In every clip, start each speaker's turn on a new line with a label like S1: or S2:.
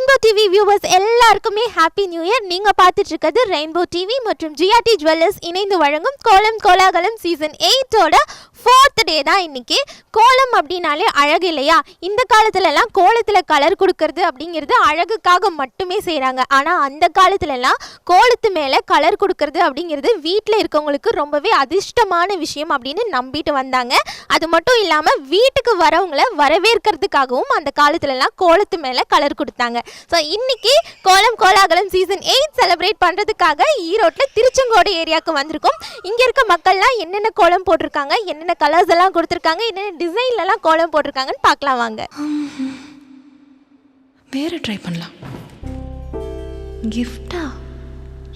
S1: Rainbow TV viewers எல்லாருக்குமே happy new year. நீங்கள் பார்த்துட்டு இருக்கிறது ரெயின்போ டிவி மற்றும் ஜிஆர்டி ஜுவல்லர்ஸ் இணைந்து வழங்கும் கோலம் கோலாகலம் சீசன் 8ஓட 4th டே தான் இன்னைக்கு. கோலம் அப்படின்னாலே அழகு இல்லையா? இந்த காலத்துலலாம் கோலத்தில் கலர் கொடுக்கறது அப்படிங்கிறது அழகுக்காக மட்டுமே செய்கிறாங்க. ஆனால் அந்த காலத்துலலாம் கோலத்து மேலே கலர் கொடுக்கறது அப்படிங்கிறது வீட்டில் இருக்கவங்களுக்கு ரொம்பவே அதிர்ஷ்டமான விஷயம் அப்படின்னு நம்பிட்டு வந்தாங்க. அது மட்டும் இல்லாமல் வீட்டுக்கு வரவங்களை வரவேற்கிறதுக்காகவும் அந்த காலத்துலலாம் கோலத்து மேலே கலர் கொடுத்தாங்க. ஸோ இன்னைக்கு கோலம் கோலாகலம் சீசன் 8 செலிப்ரேட் பண்ணுறதுக்காக ஈரோட்டில் திருச்செங்கோடு ஏரியாவுக்கு வந்திருக்கோம். இங்கே இருக்க மக்கள்லாம் என்னென்ன கோலம் போட்டிருக்காங்க, என்னென்ன கலர்ஸ் எல்லாம் கொடுத்துருக்காங்க, என்னென்ன டிசைன்லலாம் கோலம் போட்டிருக்காங்கன்னு பார்க்கலாம் வாங்க.
S2: வேற ட்ரை பண்ணலாம். கிஃப்டா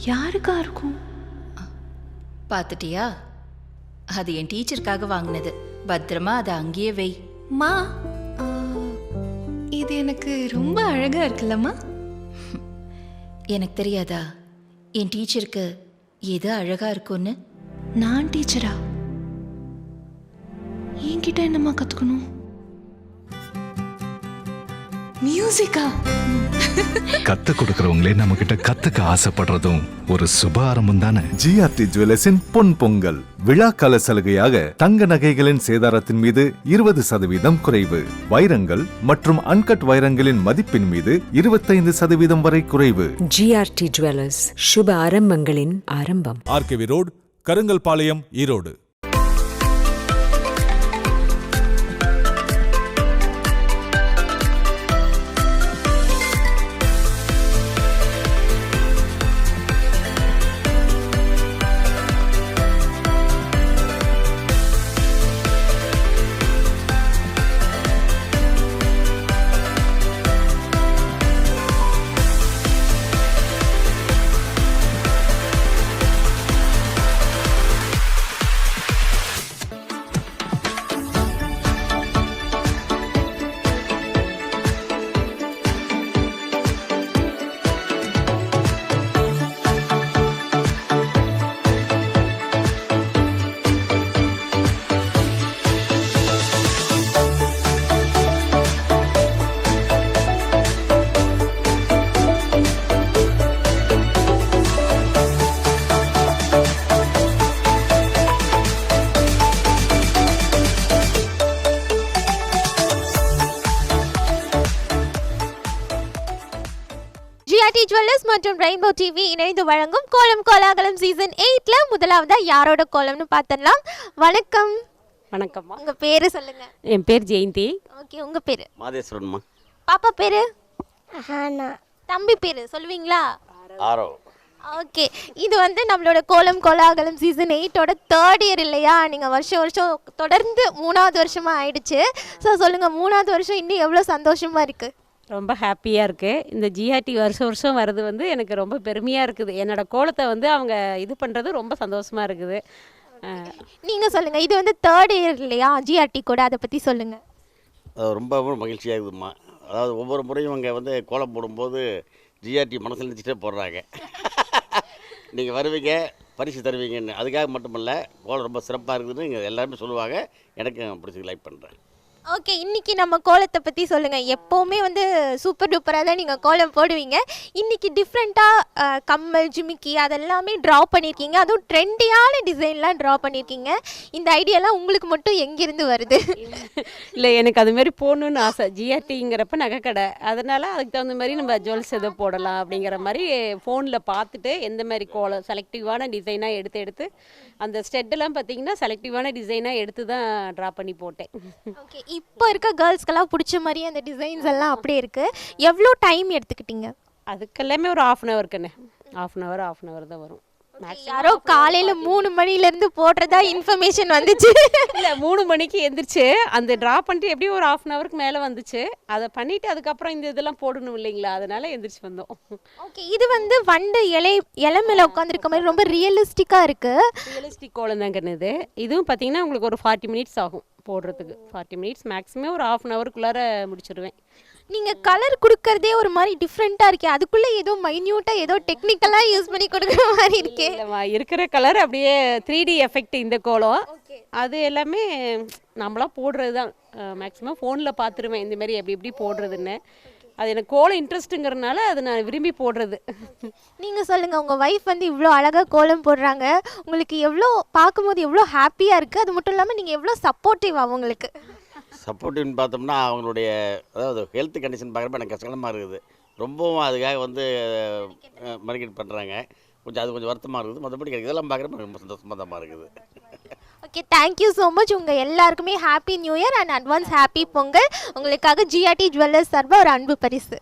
S2: யாருக்கா இருக்கும்?
S3: பார்த்துட்டியா? அது என் டீச்சருக்காக வாங்கினது. பத்திரமா அதை அங்கேயே வை.
S2: மா, இது எனக்கு ரொம்ப அழகா இருக்குல்லம்மா.
S3: எனக்கு தெரியாதா என் டீச்சருக்கு எது அழகா இருக்கும்னு?
S2: நான் டீச்சரா? என்கிட்ட என்னம்மா கத்துக்கணும்? மியூசிக்கா?
S4: கத்து கொடுக்கறவங்களே நம்ம கிட்ட கத்துக்க ஆசைப்படுறதும் ஒரு சுப ஆரம்பம் தானே.
S5: ஜிஆர்டி ஜுவல்லர்ஸின் பொன் பொங்கல் விழாக்கால சலுகையாக தங்க நகைகளின் சேதாரத்தின் மீது 20% குறைவு, வைரங்கள் மற்றும் அன்கட் வைரங்களின் மதிப்பின் மீது 25% வரை குறைவு.
S6: ஜிஆர்டி ஜுவல்லர்ஸ், சுப ஆரம்பங்களின் ஆரம்பம்.
S7: RKV road, Karungalpalayam, Erode.
S1: GRT jewellers மற்றும் ரெயின்போ டிவி இணைந்து வழங்கும் கோலம் கோலாகலம் சீசன் 8ல முதலாவதா யாரோட கோலம்னு பார்த்தலாம். வணக்கம்.
S8: வணக்கம்மா.
S1: உங்க பேரு சொல்லுங்க.
S8: என் பேர் ஜெயந்தி.
S1: ஓகே, உங்க பேரு?
S9: மாதேஸ்வரன்மா.
S1: பாப்பா பேரு? ஹானா. தம்பி பேரு சொல்லுவீங்களா?
S9: ஆரோ.
S1: ஓகே, இது வந்து நம்மளோட கோலம் கோலாகலம் சீசன் 8ஓட 3rd இயர் இல்லையா? நீங்கள் வருஷம் தொடர்ந்து 3வது வருஷமாக ஆயிடுச்சு. ஸோ சொல்லுங்கள், 3வது வருஷம் இன்னும் எவ்வளோ சந்தோஷமாக இருக்குது?
S8: ரொம்ப ஹாப்பியாக இருக்குது. இந்த ஜிஆர்டி வருஷம் வர்றது வந்து எனக்கு ரொம்ப பெருமையாக இருக்குது. என்னோடய கோலத்தை வந்து அவங்க இது பண்ணுறது ரொம்ப சந்தோஷமாக இருக்குது.
S1: நீங்கள் சொல்லுங்கள், இது வந்து 3rd இயர் இல்லையா ஜிஆர்டி கூட, அதை பற்றி சொல்லுங்கள்.
S9: ரொம்ப மகிழ்ச்சியாக இருக்குதும்மா. அதாவது ஒவ்வொரு முறையும் அவங்க வந்து கோலம் போடும்போது ஜிஆர்டி மனசில் நினச்சிட்டே போடுறாங்க. நீங்கள் வருவீங்க, பரிசு தருவீங்கன்னு. அதுக்காக மட்டுமல்ல, கோலம் ரொம்ப சிறப்பாக இருக்குதுன்னு இங்கே எல்லாருமே சொல்லுவாங்க. எனக்கு பிடிச்சி லைக் பண்ணுறேன்.
S1: ஓகே, இன்றைக்கி நம்ம கோலத்தை பற்றி சொல்லுங்கள். எப்போவுமே வந்து சூப்பர் டூப்பராக தான் நீங்கள் கோலம் போடுவீங்க. இன்றைக்கி டிஃப்ரெண்ட்டாக கம்மல், ஜிமிக்கி அதெல்லாமே ட்ரா பண்ணியிருக்கீங்க. அதுவும் ட்ரெண்டியான டிசைன்லாம் ட்ரா பண்ணியிருக்கீங்க. இந்த ஐடியாலாம் உங்களுக்கு மட்டும் எங்கேருந்து வருது?
S8: இல்லை, எனக்கு அதுமாரி போகணுன்னு ஆசை. ஜிஆர்டிங்கிறப்ப நகைக்கடை, அதனால் அதுக்கு தகுந்த மாதிரி நம்ம ஜுவல்ஸ் எதோ போடலாம் அப்படிங்கிற மாதிரி ஃபோனில் பார்த்துட்டு எந்த மாதிரி கோலம் செலக்டிவான டிசைனாக எடுத்து அந்த ஸ்டெட்டெல்லாம் பார்த்திங்கன்னா செலக்டிவான டிசைனாக எடுத்து தான் ட்ரா பண்ணி போட்டேன்.
S1: ஓகே, இப்போ இருக்க கேர்ள்ஸ்க்கெல்லாம் பிடிச்ச மாதிரி அந்த டிசைன்ஸ் எல்லாம் அப்படியே இருக்குது. எவ்வளோ டைம் எடுத்துக்கிட்டீங்க?
S8: அதுக்கெல்லாமே ஒரு 1/2 hour இருக்குண்ணே. 1/2 hour தான் வரும்.
S1: யாரோ காலையில் 3 மணிலேருந்து போடுறதா இன்ஃபர்மேஷன் வந்துச்சு.
S8: இல்லை, 3 மணிக்கு எந்திரிச்சு அந்த ட்ரா பண்ணிட்டு எப்படியும் ஒரு 1/2 hourக்கு மேலே வந்துச்சு. அதை பண்ணிவிட்டு அதுக்கப்புறம் இந்த இதெல்லாம் போடணும் இல்லைங்களா, அதனால் எந்திரிச்சு வந்தோம்.
S1: ஓகே, இது வந்து வண்டு இலை மேலே உட்காந்துருக்க மாதிரி ரொம்ப ரியலிஸ்டிக்காக இருக்குது.
S8: ரியலிஸ்டிக் கோலம் தாங்கிறது. இதுவும் பார்த்தீங்கன்னா உங்களுக்கு ஒரு 40 minutes ஆகும் போடுறதுக்கு. 40 minutes மேக்ஸிமம் ஒரு 1/2 hourக்குள்ளார முடிச்சிடுவேன்.
S1: நீங்கள் கலர் கொடுக்கறதே ஒரு மாதிரி டிஃப்ரெண்ட்டாக இருக்கே, அதுக்குள்ளே ஏதோ மைன்யூட்டாக ஏதோ டெக்னிக்கலாக யூஸ் பண்ணி கொடுக்குற மாதிரி இருக்கே.
S8: இருக்கிற கலர் அப்படியே 3D எஃபெக்ட் இந்த கோலம். அது எல்லாமே நம்மளா போடுறது தான். மேக்ஸிமம் ஃபோனில் பார்த்துருவேன் இந்தமாரி எப்படி எப்படி போடுறதுன்னு. அது எனக்கு கோலம் இன்ட்ரெஸ்ட்டுங்கிறனால அது நான் விரும்பி போடுறது.
S1: நீங்கள் சொல்லுங்கள், உங்கள் ஒய்ஃப் வந்து இவ்வளோ அழகாக கோலம் போடுறாங்க, உங்களுக்கு எவ்வளோ பார்க்கும்போது எவ்வளோ ஹாப்பியாக இருக்குது, அது மட்டும் இல்லாமல் நீங்கள் எவ்வளோ சப்போர்ட்டிவ் அவங்களுக்கு?
S9: சப்போர்ட்டிவ்னு பார்த்தோம்னா அவங்களுடைய அதாவது ஹெல்த் கண்டிஷன் பார்க்குறப்ப எனக்கு கஷ்டமாக இருக்குது. ரொம்பவும் அதுக்காக வந்து மார்க்கெட் பண்ணுறாங்க. அது கொஞ்சம் வருத்தமாக இருக்குது. மற்றபடி எனக்கு இதெல்லாம் பார்க்குறப்ப எனக்கு ரொம்ப சந்தோஷமாக இருக்குது.
S1: Okay, thank you so much. உங்கள் எல்லாருக்குமே happy new year and advance happy Pongal. உங்களுக்காக ஜிஆர்டி ஜுவல்லர்ஸ் சார்பாக ஒரு அன்பு பரிசு.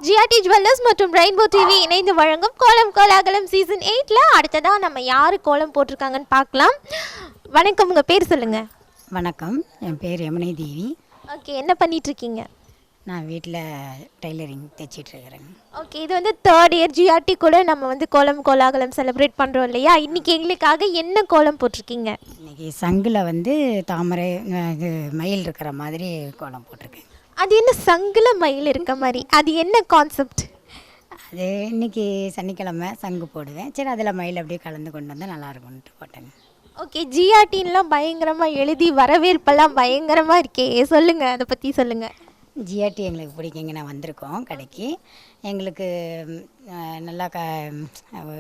S1: ஜிஆர்டி ஜுவல்லர்ஸ் மற்றும் ரெயின்போ டிவி இணைந்து வழங்கும் கோலம் கோலாகலம் சீசன் 8ல அடுத்ததாக நம்ம யார் கோலம் போட்டிருக்காங்கன்னு பார்க்கலாம். வணக்கம், உங்கள் பேர் சொல்லுங்கள்.
S10: வணக்கம், என் பேர் யமுனை தேவி.
S1: ஓகே, என்ன பண்ணிகிட்ருக்கீங்க?
S10: நான் வீட்டில் டைலரிங் தைச்சிட்ருக்கிறேங்க.
S1: ஓகே, இது வந்து 3rd இயர் ஜிஆர்டி கூட நம்ம வந்து கோலம் கோலாகலம் செலிப்ரேட் பண்ணுறோம் இல்லையா? இன்றைக்கி எங்களுக்காக என்ன கோலம் போட்டிருக்கீங்க?
S10: இன்றைக்கி சங்கில் வந்து தாமரை இது மயில் இருக்கிற மாதிரி கோலம் போட்டிருக்கேன்.
S1: அது என்ன சங்கில் மயில் இருக்க மாதிரி? அது என்ன கான்செப்ட்?
S10: அது இன்றைக்கி சனிக்கிழமை சங்கு போடுவேன். சரி, அதில் மயில் அப்படியே கலந்து கொண்டு வந்தால் நல்லாயிருக்கும்ன்ட்டு போட்டேங்க.
S1: ஓகே, ஜிஆர்டின்லாம் பயங்கரமாக எழுதி வரவேற்பெல்லாம் பயங்கரமாக இருக்கே, சொல்லுங்கள், அதை பற்றி சொல்லுங்கள்.
S10: ஜிஆர்டி எங்களுக்கு பிடிக்குங்க. நான் வந்திருக்கோம் கடைக்கு. எங்களுக்கு நல்லா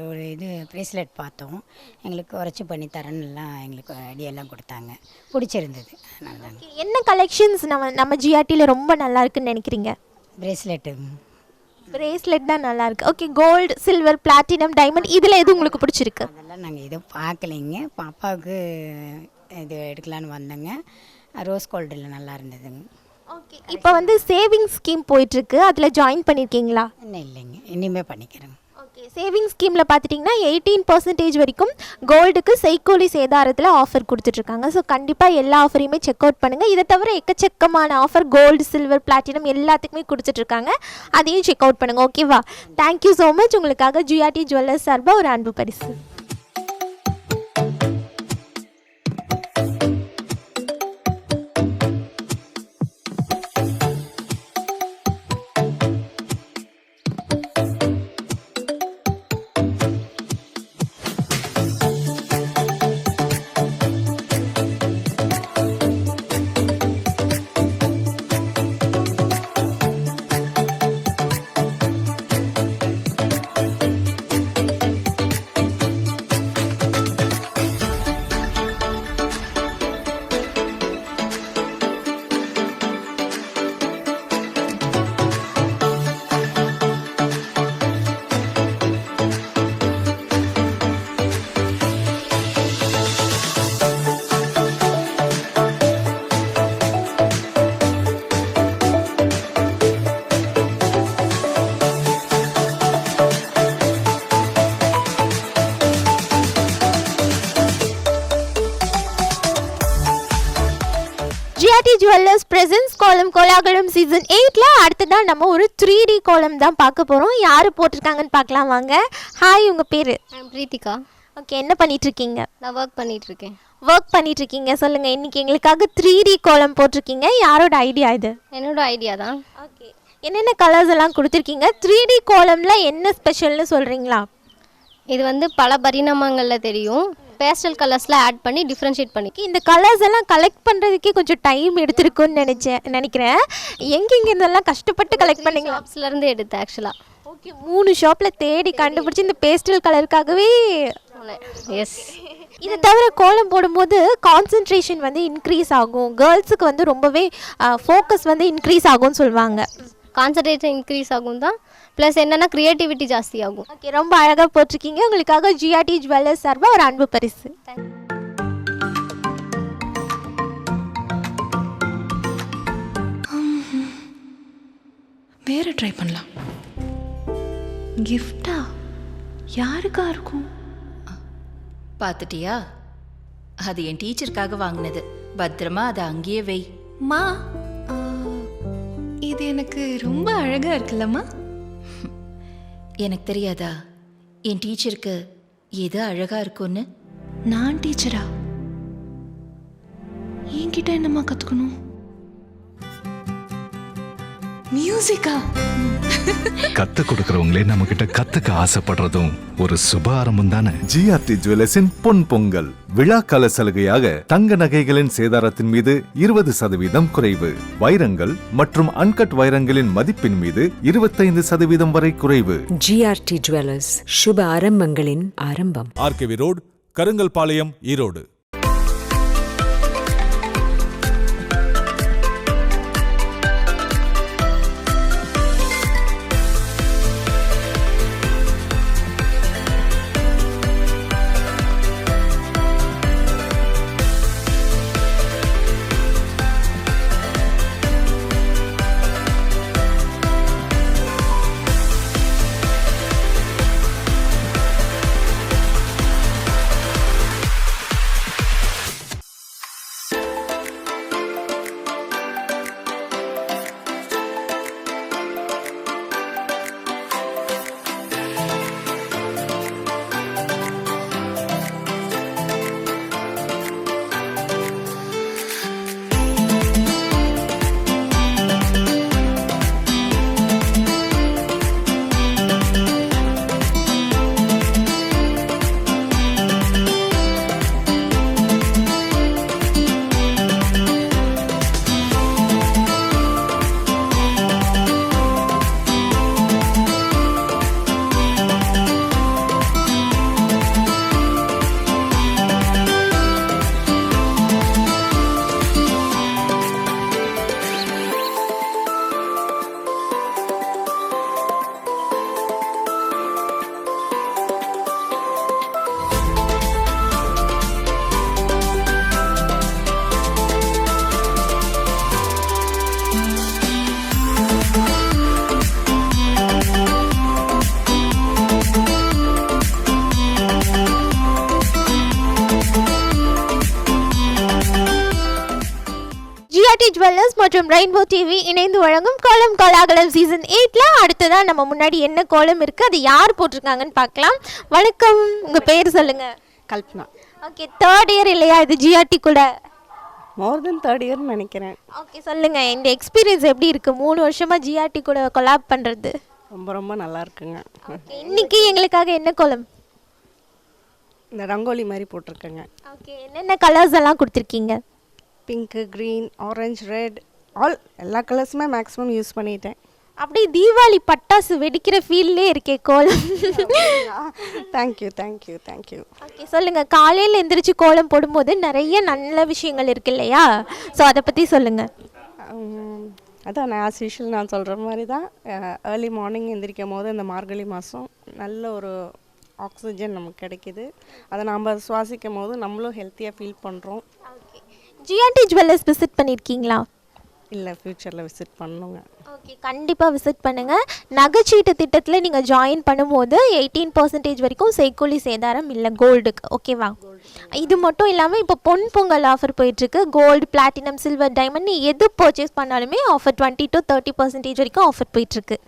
S10: ஒரு இது ப்ரேஸ்லெட் பார்த்தோம். எங்களுக்கு உரைச்சி பண்ணி தரேன்னுலாம் எங்களுக்கு ஐடியாலாம் கொடுத்தாங்க. பிடிச்சிருந்தது. அதனால தாங்க.
S1: என்ன கலெக்ஷன்ஸ் நம்ம ஜிஆர்டியில் ரொம்ப நல்லா இருக்குன்னு நினைக்கிறீங்க? பிரேஸ்லெட் தான் நல்லா இருக்கு. Okay, gold, silver, platinum, diamond, இதில் எது உங்களுக்கு பிடிச்சிருக்கு?
S10: அதெல்லாம் நாங்கள் எதுவும் பார்க்கலைங்க. பாப்பாவுக்கு இது எடுக்கலான்னு வந்தேங்க. ரோஸ் கோல்டில் நல்லா இருந்ததுங்க.
S1: ஓகே, இப்போ வந்து சேவிங்ஸ் ஸ்கீம் போயிட்டுருக்கு, அதில் ஜாயின் பண்ணியிருக்கீங்களா?
S10: இன்னும் இல்லைங்க, இனிமேல் பண்ணிக்கிறேங்க.
S1: ஓகே, சேவிங்ஸ் ஸ்கீமில் பார்த்துட்டிங்கன்னா 18% வரைக்கும் கோல்டுக்கு செய்கூலி சேதாரத்தில் ஆஃபர் கொடுத்துட்ருக்காங்க. ஸோ கண்டிப்பாக எல்லா ஆஃபரையுமே செக் அவுட் பண்ணுங்கள். இதை தவிர எக்கச்சக்கமான ஆஃபர் கோல்டு, சில்வர், பிளாட்டினம் எல்லாத்துக்குமே கொடுத்துட்ருக்காங்க. அதையும் செக் அவுட் பண்ணுங்கள். ஓகேவா? Thank you so much. உங்களுக்காக ஜிஆர்டி ஜுவல்லர்ஸ் சார்பாக ஒரு அன்பு பரிசு. ஜுவல்லர்ஸ் பிரசன்ஸ் கோலம் கோலாகலம் சீசன் 8ல அடுத்ததான் நம்ம ஒரு 3D கோலம் தான் பார்க்க போகிறோம். யார் போட்டிருக்காங்கன்னு பார்க்கலாம் வாங்க. ஹாய், உங்கள் பேர்?
S11: பிரீத்திகா.
S1: ஓகே, என்ன பண்ணிகிட்ருக்கீங்க?
S11: நான் ஒர்க் பண்ணிகிட்ருக்கேன்.
S1: ஒர்க் பண்ணிகிட்ருக்கீங்க. சொல்லுங்கள், இன்றைக்கி எங்களுக்காக 3D கோலம் போட்டிருக்கீங்க. யாரோட ஐடியா இது?
S11: என்னோட ஐடியா தான்.
S1: ஓகே, என்னென்ன கலர்ஸ் எல்லாம் கொடுத்துருக்கீங்க? 3D கோலமில் என்ன ஸ்பெஷல்னு சொல்கிறீங்களா?
S11: இது வந்து பல பரிணாமங்களில் தெரியும். பேஸ்டல் கலர்ஸில் ஆட் பண்ணி டிஃப்ரென்ஷியேட் பண்ணி
S1: இந்த கலர்ஸ் எல்லாம் கலெக்ட் பண்ணுறதுக்கே கொஞ்சம் டைம் எடுத்திருக்குன்னு நினைக்கிறேன். எங்கெங்கே இதெல்லாம் கஷ்டப்பட்டு கலெக்ட் பண்ணீங்க?
S11: ஷாப்ஸ்லேருந்து எடுத்தேன் ஆக்சுவலாக.
S1: ஓகே, 3 ஷாப்பில் தேடி கண்டுபிடிச்சி இந்த பேஸ்டல் கலருக்காகவே.
S11: எஸ்.
S1: இதை தவிர கோலம் போடும்போது கான்சென்ட்ரேஷன் வந்து இன்க்ரீஸ் ஆகும். கேர்ள்ஸுக்கு வந்து ரொம்பவே ஃபோக்கஸ் வந்து இன்க்ரீஸ் ஆகும்னு சொல்லுவாங்க.
S11: கான்சன்ட்ரேஷன் இன்க்ரீஸ் ஆகும் தான், ப்ளஸ் என்னென்னா க்ரியேட்டிவிட்டி ஜாஸ்தி ஆகும்.
S1: ஓகே, ரொம்ப அழகாக போட்டிருக்கீங்க. உங்களுக்காக ஜிஆர்டி ஜுவல்லர்ஸ் சார்பாக ஒரு அன்பு பரிசு.
S2: வேற ட்ரை பண்ணலாம். கிஃப்டா யாருக்கா இருக்கும்?
S3: பார்த்துட்டியா? அது என் டீச்சருக்காக வாங்கினது. பத்திரமா அதை அங்கேயே வை.
S2: மா, இது எனக்கு ரொம்ப அழகா இருக்குல்லம்மா.
S3: எனக்கு தெரியாதா என் டீச்சருக்கு எது அழகா இருக்கும்னு?
S2: நான் டீச்சரா? என்கிட்ட என்னம்மா கற்றுக்கணும்? மியூசிக்கா?
S4: கத்து கொடுக்கறவங்களே நம்ம கிட்ட கத்துக்க ஆசைப்படுறதும் ஒரு சுப ஆரம்பம் தானே.
S5: ஜிஆர்டி ஜுவல்லர்ஸின் பொன் பொங்கல் விழாக்கால சலுகையாக தங்க நகைகளின் சேதாரத்தின் மீது 20% குறைவு. வைரங்கள் மற்றும் அன்கட் வைரங்களின் மதிப்பின் மீது 25% வரை குறைவு.
S6: ஜிஆர்டி ஜுவல்லர்ஸ், சுப ஆரம்பங்களின் ஆரம்பம்.
S7: ஆர்கேவி ரோடு, கருங்கல் பாளையம், ஈரோடு.
S1: ஜிஆர்டி ஜுவல்லர்ஸ் மற்றும் ரெயின்போ டிவி இணைந்து வழங்கும் கோலம் கோலாகலம் சீசன் 8ல அடுத்ததான் நம்ம முன்னாடி என்ன கோலம் இருக்கு, அது யார் போட்டிருக்காங்கன்னு பார்க்கலாம். வணக்கம், உங்க பேர் சொல்லுங்க.
S8: கல்பனா.
S1: ஓகே, 3rd இயர் இல்லையா இது ஜிஆர்டி கூட?
S8: மோர் தென் 3rd இயர்னு நினைக்கிறேன்.
S1: ஓகே, சொல்லுங்க, இந்த எக்ஸ்பீரியன்ஸ் எப்படி இருக்கு 3 வருஷமா ஜிஆர்டி கூட கொலாப் பண்றது?
S8: ரொம்ப ரொம்ப நல்லா இருக்குங்க.
S1: ஓகே, இன்னைக்கு எங்களுக்காக என்ன கோலம்?
S8: இந்த ரங்கோலி மாதிரி போட்டிருக்கேங்க.
S1: ஓகே, என்னென்ன கலர்ஸ் எல்லாம் கொடுத்துருக்கீங்க?
S8: பிங்க்கு, க்ரீன், ஆரஞ்சு, ரெட், எல்லா கலர்ஸுமே மேக்ஸிமம் யூஸ் பண்ணிட்டேன்.
S1: அப்படியே தீபாவளி பட்டாசு வெடிக்கிற ஃபீல்லே இருக்கே கோலம்.
S8: Thank you thank you thank you.
S1: ஓகே, சொல்லுங்கள், காலையில் எந்திரிச்சு கோலம் போடும்போது நிறைய நல்ல விஷயங்கள் இருக்கு இல்லையா? ஸோ அதை பற்றி சொல்லுங்கள்.
S8: அதான் நான் ஆஸ் யூஷுவல் நான் சொல்கிற மாதிரி தான். ஏர்லி மார்னிங் எந்திரிக்கும் போது இந்த மார்கழி மாதம் நல்ல ஒரு ஆக்சிஜன் நமக்கு கிடைக்கிது. அதை நாம் சுவாசிக்கும் போது நம்மளும் ஹெல்த்தியாக ஃபீல் பண்ணுறோம்.
S1: ஜிஆர்டி ஜுவல்லர்ஸ் விசிட் பண்ணியிருக்கீங்களா?
S8: இல்லை ஃப்யூச்சரில் விசிட் பண்ணணுங்க.
S1: ஓகே, கண்டிப்பாக விசிட் பண்ணுங்கள். நகைச்சீட்டு திட்டத்தில் நீங்கள் ஜாயின் பண்ணும்போது 18% வரைக்கும் செய்கூலி சேதாரம் இல்லை கோல்டுக்கு. ஓகேவா? இது மட்டும் இல்லாமல் இப்போ பொங்கல் ஆஃபர் போயிட்டுருக்கு. கோல்டு, பிளாட்டினம், சில்வர், டைமண்ட் எது பர்ச்சேஸ் பண்ணாலுமே ஆஃபர் 20 to 30% வரைக்கும் ஆஃபர் போயிட்டுருக்கு.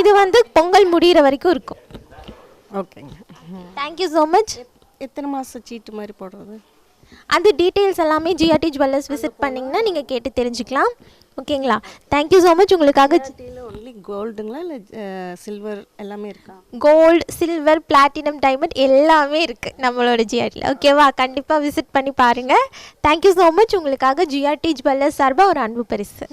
S1: இது வந்து பொங்கல் முடிகிற வரைக்கும் இருக்கும்.
S8: ஓகேங்க,
S1: தேங்க்யூ ஸோ மச்.
S8: எத்தனை மாதம் சீட்டு மாதிரி போடுறது?
S1: அந்த டீட்டெயில்ஸ் எல்லாமே ஜிஆர்டி ஜுவல்லர்ஸ் விசிட் பண்ணிங்கன்னா நீங்கள் கேட்டு தெரிஞ்சுக்கலாம். ஓகேங்களா? Thank you so much. உங்களுக்காக
S8: ஒன்லி கோல்டுங்களா இல்லை சில்வர் எல்லாமே இருக்கா?
S1: கோல்டு, சில்வர், பிளாட்டினம், டைமண்ட் எல்லாமே இருக்குது நம்மளோட ஜிஆர்டியில். ஓகேவா? கண்டிப்பாக விசிட் பண்ணி பாருங்கள். Thank you so much. உங்களுக்காக ஜிஆர்டி ஜுவல்லர்ஸ் சார்பாக ஒரு அன்பு பரிசு.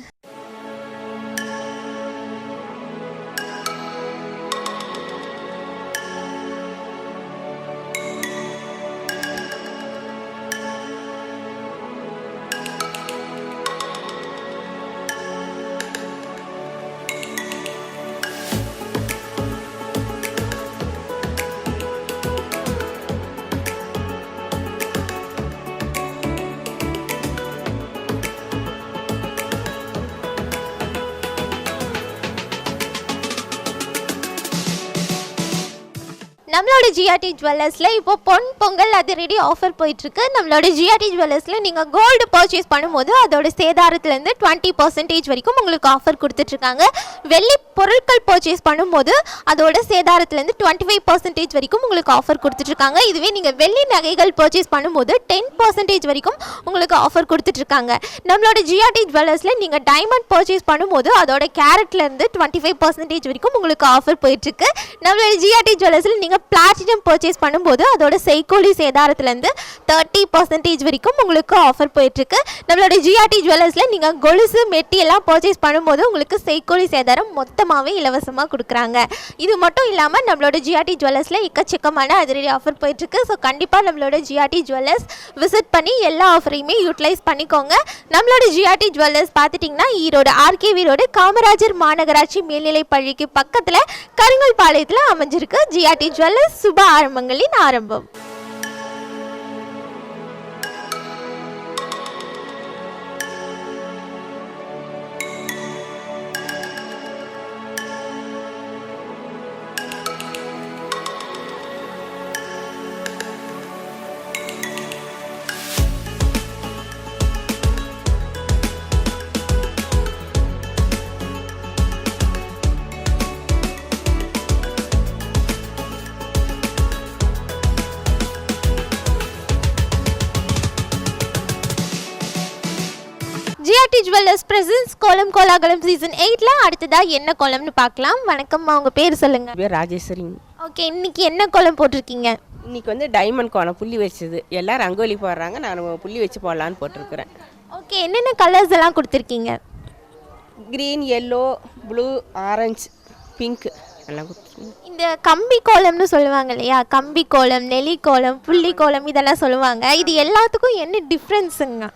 S1: நம்மளோட ஜிஆர்டி ஜுவல்லர்ஸில் இப்போ பொங்கல் அதிரடி ஆஃபர் போயிட்டுருக்கு. நம்மளோட ஜிஆர்டி ஜுவல்லர்ஸில் நீங்கள் கோல்டு பர்ச்சேஸ் பண்ணும்போது அதோட சேதாரத்துலேருந்து 20% வரைக்கும் உங்களுக்கு ஆஃபர் கொடுத்துட்ருக்காங்க. வெள்ளி பொருட்கள் பர்ச்சேஸ் பண்ணும்போது அதோட சேதாரத்துலேருந்து 25% வரைக்கும் உங்களுக்கு ஆஃபர் கொடுத்துட்ருக்காங்க. இதுவே நீங்கள் வெள்ளி நகைகள் பர்ச்சேஸ் பண்ணும்போது 10% வரைக்கும் உங்களுக்கு ஆஃபர் கொடுத்துட்ருக்காங்க. நம்மளோட ஜிஆர்டி ஜுவல்லர்ஸில் நீங்கள் டைமண்ட் பர்ச்சேஸ் பண்ணும்போது அதோட கேரட்லேருந்து 25% வரைக்கும் உங்களுக்கு ஆஃபர் போயிட்டுருக்கு. நம்மளோட ஜிஆர்டி ஜுவல்லர்ஸில் நீங்கள் பிளாட்டினம் பர்ச்சேஸ் பண்ணும்போது அதோட செய்கூலி சேதாரத்துலேருந்து 30% வரைக்கும் உங்களுக்கு ஆஃபர் போயிட்டுருக்கு. நம்மளோட ஜிஆர்டி ஜுவல்லர்ஸில் நீங்கள் கொலுசு, மெட்டி எல்லாம் பர்ச்சேஸ் பண்ணும்போது உங்களுக்கு செய்கூலி சேதாரம் மொத்தமாகவே இலவசமாக கொடுக்குறாங்க. இது மட்டும் இல்லாமல் நம்மளோட ஜிஆர்டி ஜுவல்லர்ஸில் எக்கச்சக்கமான அதிரடி ஆஃபர் போயிட்டுருக்கு. ஸோ கண்டிப்பாக நம்மளோட ஜிஆர்டி ஜுவல்லர்ஸ் விசிட் பண்ணி எல்லா ஆஃபரையுமே யூட்டிலைஸ் பண்ணிக்கோங்க. நம்மளோட ஜிஆர்டி ஜுவல்லர்ஸ் பார்த்துட்டிங்கன்னா ஈரோடு ஆர்கேவி ரோடு காமராஜர் மாநகராட்சி மேல்நிலை பள்ளிக்கு பக்கத்தில் கருங்கல் பாளையத்தில் அமைஞ்சிருக்கு. ஜிஆர்டி ஜுவல்லர்ஸ் சுப ஆரம்பங்களின் ஆரம்பம். ஜிஆர்டி ஜுவல்லர்ஸ் பிரசன்ஸ் கோலம் கோலாகலம் சீசன் 8ல அடுத்ததா என்ன கோலம்னு பார்க்கலாம். வணக்கம்மா, உங்க பேர் சொல்லுங்க.
S8: பேர் ராஜேஸ்வரி.
S1: ஓகே, இன்னைக்கு என்ன கோலம் போட்டிருக்கீங்க?
S8: இன்னைக்கு வந்து டைமண்ட் கோலம் புள்ளி வச்சது. எல்லாம் ரங்கோலி போடுறாங்க, நான் புள்ளி வச்சு போடலான்னு போட்டிருக்கிறேன்.
S1: ஓகே, என்னென்ன கலர்ஸ் எல்லாம் கொடுத்துருக்கீங்க?
S8: Green, yellow, blue, orange, pink எல்லாம் கொடுத்துருக்கீங்க.
S1: இந்த கம்பி கோலம்னு சொல்லுவாங்க இல்லையா, கம்பி கோலம், நெலி கோலம், புள்ளி கோலம் இதெல்லாம் சொல்லுவாங்க. இது எல்லாத்துக்கும் என்ன டிஃப்ரென்ஸுங்க?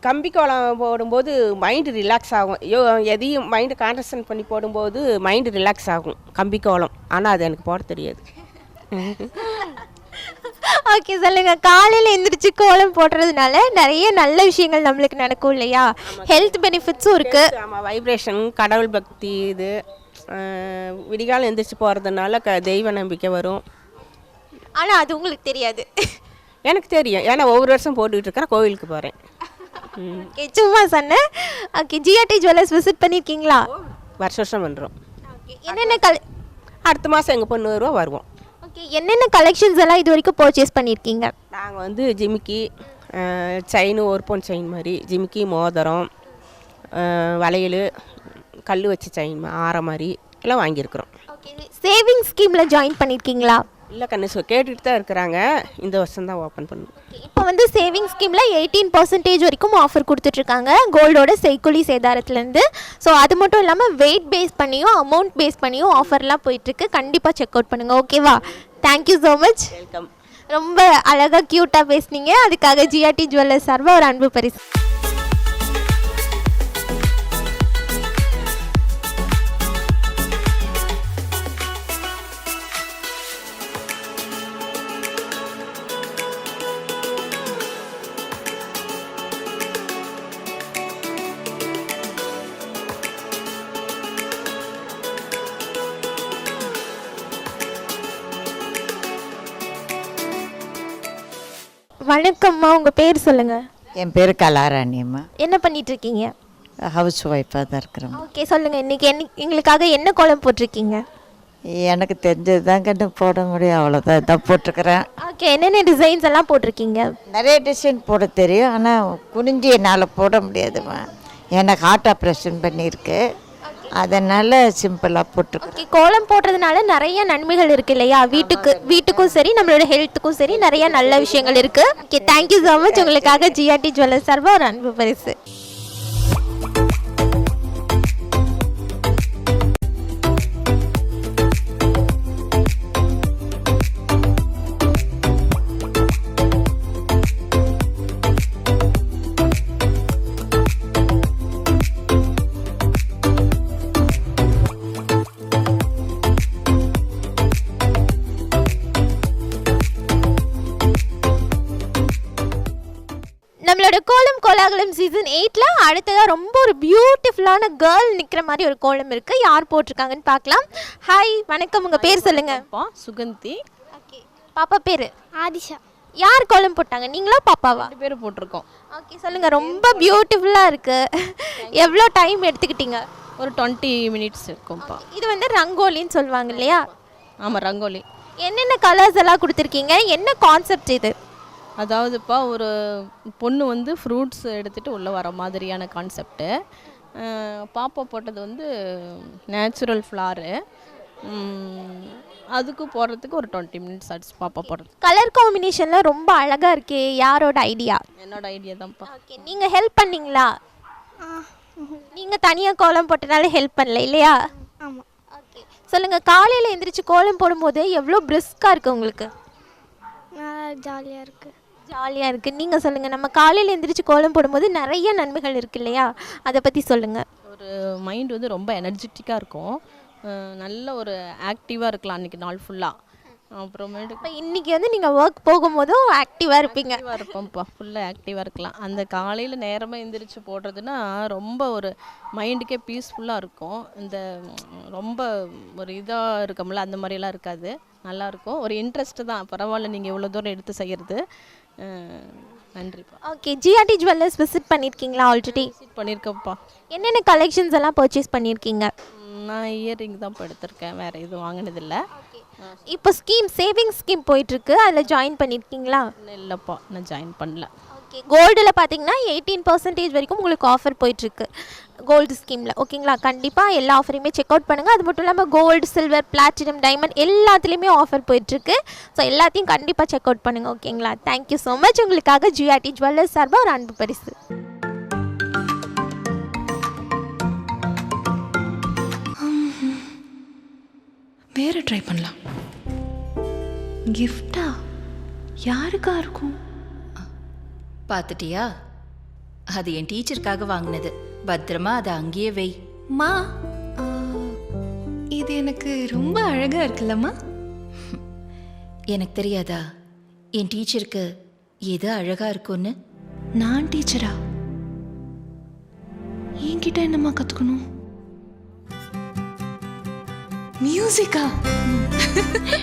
S8: கம்பி கோலம் போடும்போது மைண்டு ரிலாக்ஸ் ஆகும். எதையும் மைண்டு கான்சன்ட்ரேட் பண்ணி போடும்போது மைண்டு ரிலாக்ஸ் ஆகும் கம்பி கோலம். ஆனால் அது எனக்கு போட தெரியாது.
S1: ஓகே, சொல்லுங்க. காலையில் எந்திரிச்சு கோலம் போடுறதுனால நிறைய நல்ல விஷயங்கள் நம்மளுக்கு நடக்கும் இல்லையா? ஹெல்த் பெனிஃபிட்ஸும் இருக்கு.
S8: ஆமாம், வைப்ரேஷன், கடவுள் பக்தி, இது விடிகாலம் எந்திரிச்சு போகிறதுனால தெய்வ நம்பிக்கை வரும்.
S1: ஆனால் அது உங்களுக்கு தெரியாது.
S8: எனக்கு தெரியும், ஏன்னா ஒவ்வொரு வருஷம் போட்டுக்கிட்டு இருக்கிறேன், கோவிலுக்கு போகிறேன்.
S1: ஓகே, சும்மா சொன்னேன். ஓகே, ஜிஆர்டி ஜுவல்லர்ஸ் விசிட் பண்ணியிருக்கீங்களா?
S8: வருஷம் பண்ணுறோம்.
S1: ஓகே, என்னென்ன
S8: அடுத்த மாதம் எங்கள் பொண்ணு வருவோம்.
S1: ஓகே, என்னென்ன கலெக்ஷன்ஸ் எல்லாம் இது வரைக்கும் பர்ச்சேஸ் பண்ணியிருக்கீங்க?
S8: நாங்கள் வந்து ஜிமிக்கி, செயின், ஒரு பவுன் செயின் மாதிரி, ஜிமிக்கி, மோதிரம், வளையல், கல் வச்ச செயின், ஆரம் மாதிரி எல்லாம் வாங்கியிருக்கிறோம்.
S1: ஓகே, சேவிங் ஸ்கீமில் ஜாயின் பண்ணியிருக்கீங்களா?
S8: இல்லை கண்ணு, கேட்டுட்டு தான் இருக்கிறாங்க. இந்த வருஷம் தான் ஓப்பன் பண்ணுவோம்.
S1: இப்போ வந்து சேவிங் ஸ்கீமில் 18% வரைக்கும் ஆஃபர் கொடுத்துட்ருக்காங்க கோல்டோட செய்கூலி சேதாரத்துலேருந்து. ஸோ அது மட்டும் இல்லாமல் வெயிட் பேஸ் பண்ணியும் அமௌண்ட் பேஸ் பண்ணியும் ஆஃபர்லாம் போயிட்டுருக்கு. கண்டிப்பாக செக் அவுட் பண்ணுங்கள். ஓகேவா? Thank you so much.
S8: வெல்கம்.
S1: ரொம்ப அழகாக க்யூட்டாக பேசுனீங்க. அதுக்காக ஜிஆர்டி ஜுவல்லர்ஸ் சார்பாக ஒரு அன்பு பரிசு. வணக்கம்மா, உங்கள் பேர் சொல்லுங்கள்.
S12: என் பேர் கலாராணியம்மா.
S1: என்ன பண்ணிட்டு இருக்கீங்க?
S12: ஹவுஸ் ஒய்ஃபாக தான் இருக்கிறோம்.
S1: ஓகே, சொல்லுங்கள். இன்றைக்கி எங்களுக்காக என்ன கோலம் போட்டிருக்கீங்க?
S12: எனக்கு தெரிஞ்சது தான் கண்டு போட முடியும், அவ்வளோதான் இதான் போட்டிருக்கிறேன்.
S1: ஓகே, என்னென்ன டிசைன்ஸ் எல்லாம் போட்டிருக்கீங்க?
S12: நிறைய டிசைன் போட தெரியும், ஆனால் குனிஞ்சி என்னால் போட முடியாதுமா. எனக்கு ஹார்ட் ஆப்ரேஷன் பண்ணியிருக்கு, அதனால் சிம்பிளாக போட்டிருக்கேன்.
S1: ஓகே, கோலம் போடுறதுனால நிறைய நன்மைகள் இருக்குது இல்லையா? வீட்டுக்கும் சரி, நம்மளோட ஹெல்த்துக்கும் சரி நிறைய நல்ல விஷயங்கள் இருக்குது. Okay, thank you so much. உங்களுக்காக ஜிஆர்டி ஜுவல்லர்ஸ் சார்பாக ஒரு அன்பு பரிசு. நம்மளோட கோலம் கோலாகலம் சீசன் 8ல் அடுத்ததாக ரொம்ப ஒரு பியூட்டிஃபுல்லான கேர்ள் நிற்கிற மாதிரி ஒரு கோலம் இருக்குது. யார் போட்டிருக்காங்கன்னு பார்க்கலாம். ஹாய், வணக்கம். உங்கள் பேர் சொல்லுங்கள்.
S8: சுகந்தி.
S1: ஓகே, பாப்பா பேர்
S11: ஆதிஷா.
S1: யார் கோலம் போட்டாங்க, நீங்களா பாப்பாவா?
S8: 2 பேரும் போட்டிருக்கோம்.
S1: ஓகே, சொல்லுங்கள். ரொம்ப பியூட்டிஃபுல்லாக இருக்குது. எவ்வளோ டைம் எடுத்துக்கிட்டீங்க?
S8: ஒரு 20 மினிட்ஸ் இருக்கும்ப்பா.
S1: இது வந்து ரங்கோலின்னு சொல்லுவாங்க இல்லையா?
S8: ஆமாம், ரங்கோலி.
S1: என்னென்ன கலர்ஸ் எல்லாம் கொடுத்துருக்கீங்க, என்ன கான்செப்ட் இது?
S8: அதாவதுப்பா, ஒரு பொண்ணு வந்து ஃப்ரூட்ஸ் எடுத்துகிட்டு உள்ளே வர மாதிரியான கான்செப்டு. பாப்பா போட்டது வந்து நேச்சுரல் ஃப்ளாரு. அதுக்கு போடுறதுக்கு ஒரு 20 மினிட்ஸ் ஆச்சு பாப்பா போடுறது.
S1: கலர் காம்பினேஷன்லாம் ரொம்ப அழகாக இருக்கே. யாரோட ஐடியா?
S8: என்னோட ஐடியா தான்ப்பா.
S1: ஓகே, நீங்கள் ஹெல்ப் பண்ணீங்களா? நீங்கள் தனியாக கோலம் போட்டனால ஹெல்ப் பண்ணல இல்லையா?
S11: ஆமாம்.
S1: ஓகே, சொல்லுங்கள். காலையில் எந்திரிச்சு கோலம் போடும்போது எவ்வளோ பிரிஸ்காக இருக்குது உங்களுக்கு?
S11: ஜாலியாக இருக்குது.
S1: ஜாலியாக இருக்குது. நீங்கள் சொல்லுங்கள். நம்ம காலையில் எந்திரிச்சு கோலம் போடும்போது நிறைய நன்மைகள் இருக்குது இல்லையா? அதை பற்றி சொல்லுங்கள்.
S8: ஒரு மைண்ட் வந்து ரொம்ப எனர்ஜெட்டிக்காக இருக்கும், நல்ல ஒரு ஆக்டிவாக இருக்கலாம் அன்றைக்கி நாள் ஃபுல்லாக. அப்புறமேட்டு
S1: இப்போ இன்றைக்கி வந்து நீங்கள் ஒர்க் போகும்போதும் ஆக்டிவாக இருப்பீங்க?
S8: ஆக்டிவாக இருப்போம்ப்பா, ஃபுல்லாக ஆக்டிவாக இருக்கலாம். அந்த காலையில் நேரமாக எந்திரிச்சு போடுறதுன்னா ரொம்ப ஒரு மைண்டுக்கே பீஸ்ஃபுல்லாக இருக்கும். இந்த ரொம்ப ஒரு இதாக இருக்கோம்ல, அந்த மாதிரிலாம் இருக்காது, நல்லாயிருக்கும். ஒரு இன்ட்ரெஸ்ட்டு தான். பரவாயில்ல, நீங்கள் இவ்வளோ தூரம் எடுத்து செய்கிறது. நன்றிப்பா.
S1: ஓகே, ஜிஆர்டி ஜுவல்லர்ஸ் விசிட் பண்ணியிருக்கீங்களா ஆல்ரெடி?
S8: விசிட் பண்ணியிருக்கேன்ப்பா.
S1: என்னென்ன கலெக்ஷன்ஸ் எல்லாம் பர்ச்சேஸ் பண்ணியிருக்கீங்க?
S8: நான் இயரிங் தான் இப்போ எடுத்திருக்கேன், வேறு எதுவும் வாங்கினதில்லை.
S1: இப்போ சேவிங்ஸ் ஸ்கீம் போயிட்டுருக்கு, அதில் ஜாயின் பண்ணியிருக்கீங்களா?
S8: இல்லைப்பா, நான் ஜாயின் பண்ணல.
S1: ஓகே, கோல்டில் பார்த்தீங்கன்னா 18% வரைக்கும் உங்களுக்கு ஆஃபர் போயிட்டுருக்கு கோல்டு ஸ்கீமில். ஓகேங்களா? கண்டிப்பாக எல்லா ஆஃபரையுமே செக் அவுட் பண்ணுங்கள். அது மட்டும் இல்லாமல் கோல்டு, சில்வர், பிளாட்டினம், டைமண்ட் எல்லாத்துலேயுமே ஆஃபர் போயிட்டுருக்கு. ஸோ எல்லாத்தையும் கண்டிப்பாக செக் அவுட் பண்ணுங்கள். ஓகேங்களா? Thank you so much. உங்களுக்காக ஜிஆர்டி ஜுவல்லர்ஸ் சார்பாக ஒரு அன்பு பரிசு.
S2: வேறு ட்ரை பண்ணலாம். கிஃப்டா? யாருக்கா இருக்கும்?
S3: பார்த்துட்டியா? அது என் டீச்சருக்காக வாங்கினது. பத்திரமா அதை அங்கேயே வை.
S2: மா, இது எனக்கு ரொம்ப அழகாக இருக்குல்லம்மா.
S3: எனக்கு தெரியாதா என் டீச்சருக்கு எது அழகாக இருக்கும்னு?
S2: நான் டீச்சரா? என்கிட்ட என்னம்மா கற்றுக்கணும்? மியூசிக்கா?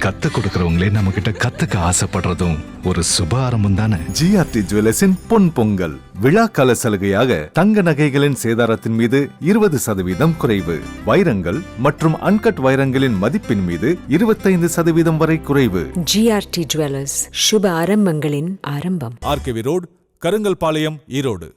S4: கத்து கொடுக்கறவங்களே நம்ம கிட்ட கத்துக்க ஆசைப்படுறதும் ஒரு சுப ஆரம்பம் தானே.
S5: ஜிஆர்டி ஜுவல்லர்ஸின் பொன் பொங்கல் விழாக்கால சலுகையாக தங்க நகைகளின் சேதாரத்தின் மீது 20% குறைவு. வைரங்கள் மற்றும் அன்கட் வைரங்களின் மதிப்பின் மீது 25% வரை குறைவு.
S6: ஜிஆர்டி ஜுவல்லர்ஸ், சுப ஆரம்பங்களின் ஆரம்பம்.
S7: RKV road, Karungalpalayam, Erode.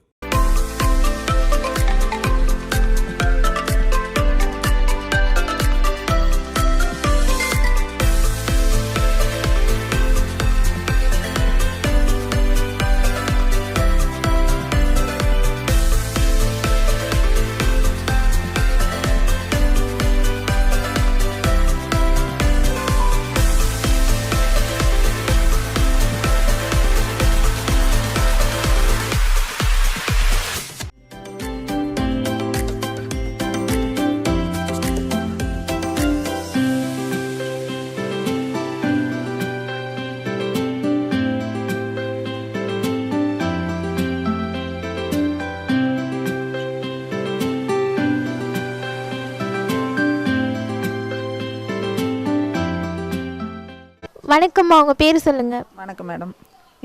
S1: வணக்கம்மா, உங்கள் பேர் சொல்லுங்கள்.
S12: வணக்கம் மேடம்.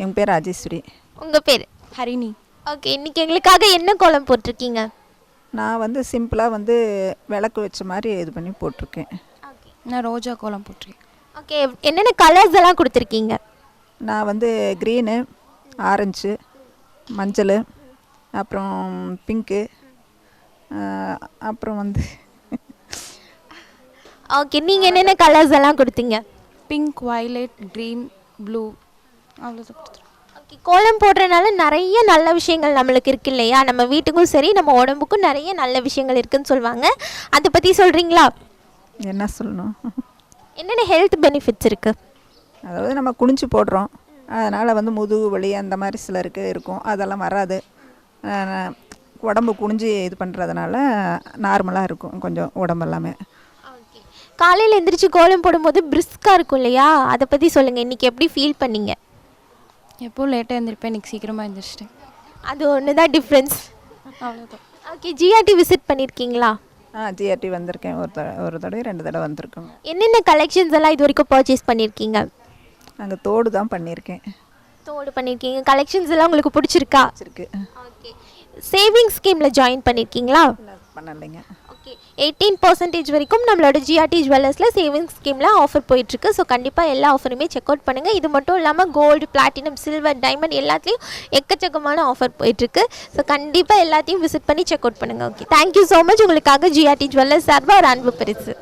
S13: என் பேர் ராஜேஸ்வரி.
S1: உங்கள் பேர்?
S2: ஹரிணி.
S1: ஓகே, இன்றைக்கி எங்களுக்காக என்ன கோலம் போட்டிருக்கீங்க?
S13: நான் வந்து சிம்பிளாக வந்து விளக்கு வச்ச மாதிரி இது பண்ணி போட்டிருக்கேன்.
S2: நான் ரோஜா கோலம் போட்டிருக்கேன்.
S1: ஓகே, என்னென்ன கலர்ஸ் எல்லாம் கொடுத்துருக்கீங்க?
S13: நான் வந்து க்ரீனு, ஆரஞ்சு, மஞ்சள், அப்புறம் பிங்க்கு, அப்புறம் வந்து
S1: ஓகே, நீங்கள் என்னென்ன கலர்ஸ் எல்லாம் கொடுத்தீங்க?
S2: பிங்க், வயலட், க்ரீன், ப்ளூ, அவ்வளோதான் கொடுத்துருக்கேன்.
S1: ஓகே, கோலம் போடுறதுனால நிறைய நல்ல விஷயங்கள் நம்மளுக்கு இருக்கு இல்லையா? நம்ம வீட்டுக்கும் சரி நம்ம உடம்புக்கும் நிறைய நல்ல விஷயங்கள் இருக்குன்னு சொல்லுவாங்க. அதை பற்றி சொல்கிறீங்களா?
S13: என்ன சொல்லணும்?
S1: என்னென்ன ஹெல்த் பெனிஃபிட்ஸ் இருக்குது?
S13: அதாவது நம்ம குனிஞ்சு போடுறோம், அதனால் வந்து முதுகு வலி அந்த மாதிரி சிலருக்கு இருக்கும், அதெல்லாம் வராது. உடம்பு குனிஞ்சு இது பண்ணுறதுனால நார்மலாக இருக்கும் கொஞ்சம் உடம்பு எல்லாமே.
S1: காலையில் எந்திரிச்சு கோலம் போடும்போது பிரிஸ்காக இருக்கும் இல்லையா? அதை பற்றி சொல்லுங்கள். இன்றைக்கி எப்படி ஃபீல் பண்ணீங்க?
S2: எப்போது லேட்டாக எழுந்திருப்பேன், இன்றைக்கி சீக்கிரமாக எழுந்திரிச்சிட்டேன்.
S1: அது ஒன்று தான் டிஃப்ரென்ஸ்.
S2: அவ்வளோதான்.
S1: ஓகே, ஜிஆர்டி விசிட் பண்ணியிருக்கீங்களா?
S13: ஜிஆர்டி வந்திருக்கேன், ஒரு தடவை 2 தடவை வந்திருக்கோம்.
S1: என்னென்ன கலெக்ஷன்ஸ் எல்லாம் இது வரைக்கும் பர்ச்சேஸ் பண்ணியிருக்கீங்க?
S13: நாங்கள் தோடு தான் பண்ணியிருக்கேன்.
S1: தோடு பண்ணியிருக்கீங்க. கலெக்ஷன்ஸ் எல்லாம் உங்களுக்கு பிடிச்சிருக்கா?
S13: பிடிச்சிருக்கு.
S1: ஓகே, சேவிங் ஸ்கீமில் ஜாயின் பண்ணியிருக்கீங்களா?
S13: பண்ணலைங்க.
S1: ஓகே, 18% வரைக்கும் நம்மளோட ஜிஆர்டி ஜுவல்லர்ஸில் சேவிங் ஸ்கீமில் ஆஃபர் போயிட்டுருக்கு. ஸோ கண்டிப்பாக எல்லா ஆஃபருமே செக் அவுட் பண்ணுங்கள். இது மட்டும் இல்லாமல் கோல்டு, பிளாட்டினம், சில்வர், டைமண்ட் எல்லாத்துலேயும் எக்கச்சக்கமான ஆஃபர் போயிட்டுருக்கு. ஸோ கண்டிப்பாக எல்லாத்தையும் விசிட் பண்ணி செக் அவுட் பண்ணுங்கள். Okay, thank you so much. உங்களுக்காக ஜிஆர்டி ஜுவல்லர்ஸ் சார்பாக ஒரு அன்பு பரிசு.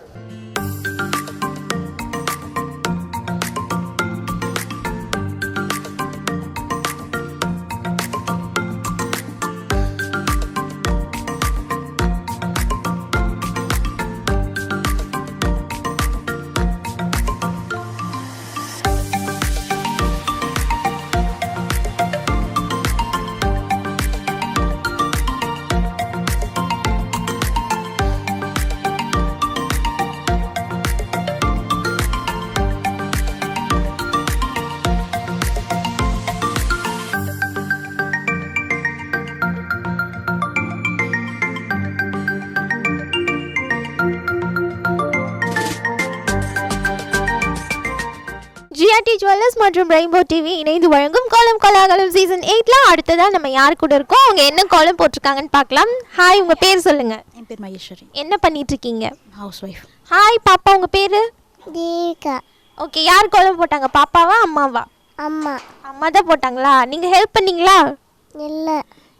S1: ஜிஆர்டி ஜுவல்லர்ஸ் மற்றும் ரெயின்போ டிவி இணைந்து வழங்கும் கோலம் கோலாகலம் சீசன் 8ல அடுத்ததாக நம்ம யார் கூட இருக்கோம், அவங்க என்ன கோலம் போட்டிருக்காங்கன்னு பார்க்கலாம். ஹாய், உங்கள் பேர் சொல்லுங்கள்.
S14: என் பேர் மகேஸ்வரி.
S1: என்ன பண்ணிட்டு இருக்கீங்க?
S14: House wife.
S1: ஹாய் பாப்பா, உங்கள் பேர்?
S15: தீகா.
S1: ஓகே, யார் கோலம் போட்டாங்க? பாப்பாவா அம்மாவா?
S15: அம்மா.
S1: அம்மா தான் போட்டாங்களா? நீங்கள் ஹெல்ப் பண்ணீங்களா?
S15: இல்லை.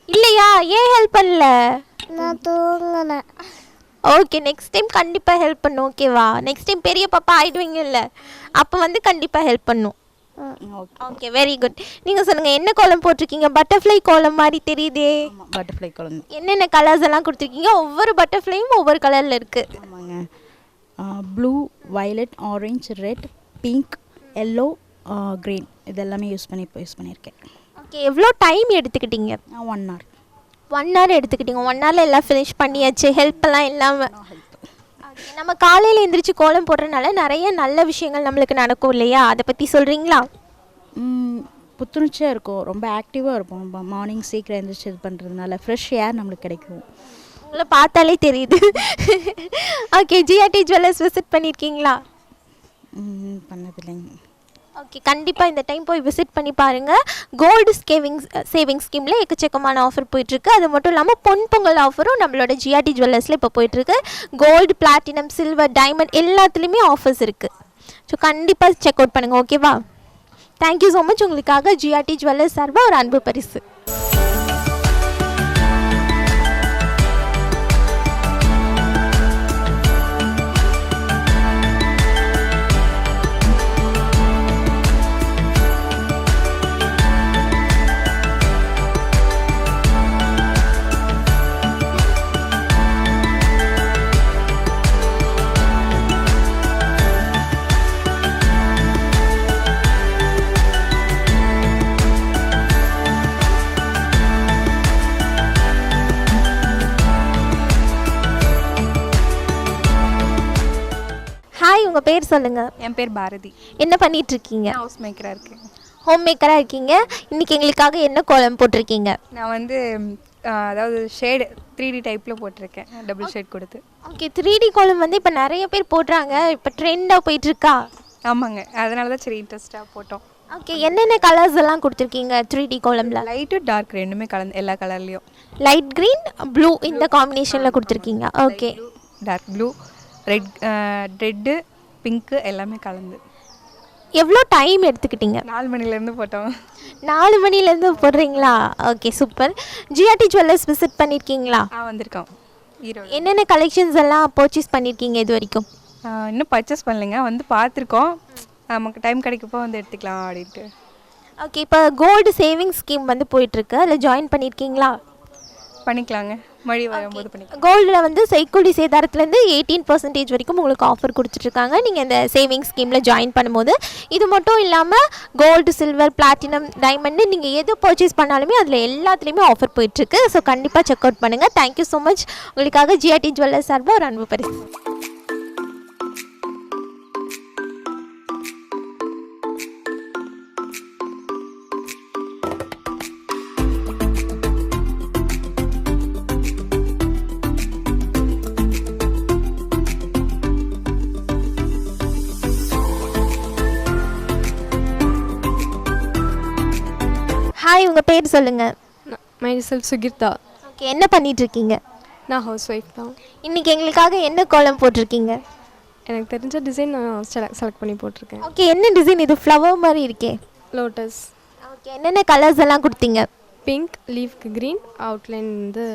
S1: இல்லையா? ஏன் ஹெல்ப் பண்ணல?
S15: நான் தூங்கினேன்.
S1: ஓகே, நெக்ஸ்ட் டைம் கண்டிப்பாக ஹெல்ப் பண்ணும். ஓகேவா? நெக்ஸ்ட் டைம் பெரிய பாப்பா ஆகிடுவீங்கல்ல, அப்போ வந்து கண்டிப்பாக ஹெல்ப் பண்ணும். Okay, very good. நீங்கள் சொல்லுங்கள், என்ன கோலம் போட்டிருக்கீங்க? பட்டர்ஃப்ளை கோலம் மாதிரி தெரியுதே.
S14: பட்டர்ஃப்ளை கோலம்.
S1: என்னென்ன கலர்ஸ் எல்லாம் கொடுத்துருக்கீங்க? ஒவ்வொரு பட்டர்ஃப்ளையும் ஒவ்வொரு கலரில் இருக்குது.
S14: ஆமாங்க. Blue, violet, orange, red, pink, yellow, green இதெல்லாமே யூஸ் பண்ணியிருக்கேன்.
S1: ஓகே, எவ்வளோ டைம் எடுத்துக்கிட்டீங்க?
S14: 1 hour.
S1: 1 hour எடுத்துக்கிட்டீங்க. 1 hourல எல்லாம் ஃபினிஷ் பண்ணியாச்சு, ஹெல்ப் எல்லாம் இல்லாமல். நம்ம காலையில் எழுந்திரிச்சு கோலம் போடுறதுனால நிறைய நல்ல விஷயங்கள் நம்மளுக்கு நடக்கும் இல்லையா? அதை பற்றி சொல்கிறீங்களா?
S14: புத்துணர்ச்சியாக இருக்கும், ரொம்ப ஆக்டிவாக இருக்கும். மார்னிங் சீக்கிரம் எழுந்திரிச்சு இது பண்ணுறதுனால ஃப்ரெஷ் ஏர் நம்மளுக்கு கிடைக்கும்.
S1: உங்களை பார்த்தாலே தெரியுது. ஓகே, ஜிஆர்டி ஜுவல்லர்ஸ் விசிட் பண்ணியிருக்கீங்களா?
S14: பண்ணதில்லைங்க.
S1: ஓகே, கண்டிப்பாக இந்த டைம் போய் விசிட் பண்ணி பாருங்கள். கோல்டு சேவிங் ஸ்கீமில் எக்கச்சக்கமான ஆஃபர் போயிட்டுருக்கு. அது மட்டும் இல்லாமல் பொங்கல் ஆஃபரும் நம்மளோட ஜிஆர்டி ஜுவல்லர்ஸில் இப்போ போயிட்டுருக்கு. கோல்டு, பிளாட்டினம், சில்வர், டைமண்ட் எல்லாத்துலேயுமே ஆஃபர்ஸ் இருக்குது. ஸோ கண்டிப்பாக செக் அவுட் பண்ணுங்கள். ஓகேவா? Thank you so much. உங்களுக்காக ஜிஆர்டி ஜுவல்லர்ஸ் சார்பாக ஒரு அன்பு பரிசு. ஹாய், உங்கள் பேர் சொல்லுங்கள்.
S2: என் பேர் பாரதி.
S1: என்ன பண்ணிட்டு இருக்கீங்க?
S2: ஹவுஸ் மேக்கராக இருக்கேன்.
S1: ஹோம் மேக்கராக இருக்கீங்க. இன்றைக்கி எங்களுக்காக என்ன கோலம் போட்டிருக்கீங்க?
S2: நான் வந்து அதாவது ஷேடு 3D டைப்பில் போட்டிருக்கேன், டபுள் ஷேட் கொடுத்து.
S1: ஓகே, 3D கோலம் வந்து இப்போ நிறைய பேர் போடுறாங்க, இப்போ ட்ரெண்டாக போயிட்டுருக்கா?
S2: ஆமாங்க, அதனால தான் சரி இன்ட்ரெஸ்ட்டாக போட்டோம்.
S1: ஓகே, என்னென்ன கலர்ஸ் எல்லாம் கொடுத்துருக்கீங்க 3D கோலமில்?
S2: லைட்டு டார்க் ரெண்டுமே கலந்து எல்லா கலர்லேயும்.
S1: லைட் க்ரீன் ப்ளூ இந்த காம்பினேஷனில் கொடுத்துருக்கீங்க. Okay,
S2: dark blue, red, pink எல்லாமே கலந்து.
S1: எவ்வளோ டைம் எடுத்துக்கிட்டீங்க?
S2: 4 மணிலேருந்து போட்டோம்.
S1: 4 மணிலேருந்து போடுறீங்களா? Okay, super. GRT jewellers visit பண்ணியிருக்கீங்களா?
S2: வந்திருக்கோம்.
S1: என்னென்ன கலெக்ஷன்ஸ் எல்லாம் பர்ச்சேஸ் பண்ணியிருக்கீங்க இது வரைக்கும்?
S2: இன்னும் பர்ச்சேஸ் பண்ணலைங்க, வந்து பார்த்துருக்கோம். நமக்கு டைம் கிடைக்கப்போ வந்து எடுத்துக்கலாம் அப்படின்ட்டு.
S1: ஓகே, இப்போ கோல்டு சேவிங்ஸ் ஸ்கீம் வந்து போயிட்டுருக்கு, அதில் ஜாயின் பண்ணியிருக்கீங்களா?
S2: பண்ணிக்கலாங்க, மழை வரும்போது பண்ணிக்கலாம்.
S1: கோல்டில் வந்து செய்கூலி சேதாரத்துலேருந்து 18% வரைக்கும் உங்களுக்கு ஆஃபர் கொடுத்துட்ருக்காங்க நீங்கள் இந்த சேவிங்ஸ் ஸ்கீமில் ஜாயின் பண்ணும்போது. இது மட்டும் இல்லாமல் கோல்டு, சில்வர், பிளாட்டினம், டைமண்டு நீங்கள் எது பர்ச்சேஸ் பண்ணாலுமே அதில் எல்லாத்துலேயுமே ஆஃபர் போயிட்டுருக்கு. ஸோ கண்டிப்பாக செக் அவுட் பண்ணுங்கள். Thank you so much. உங்களுக்காக ஜிஆர்டி ஜுவல்லர்ஸ் சார்பாக ஒரு அன்பு பரிசு. ஹாய், உங்கள் பேர் சொல்லுங்கள்.
S16: மைசெல்ஃப் சுகிர்தா.
S1: ஓகே, என்ன பண்ணிகிட்ருக்கீங்க?
S16: நான் ஹவுஸ் ஒய்ஃப் தான்.
S1: இன்றைக்கி எங்களுக்காக என்ன கோலம் போட்டிருக்கீங்க?
S16: எனக்கு தெரிஞ்ச டிசைன் நான் செலக்ட் பண்ணி போட்டிருக்கேன்.
S1: ஓகே, என்ன டிசைன் இது? ஃப்ளவர் மாதிரி இருக்கே.
S16: லோட்டஸ்.
S1: ஓகே, என்னென்ன கலர்ஸ் எல்லாம் கொடுத்தீங்க?
S16: பிங்க், லீஃப்க்கு க்ரீன், அவுட்லைன் வந்து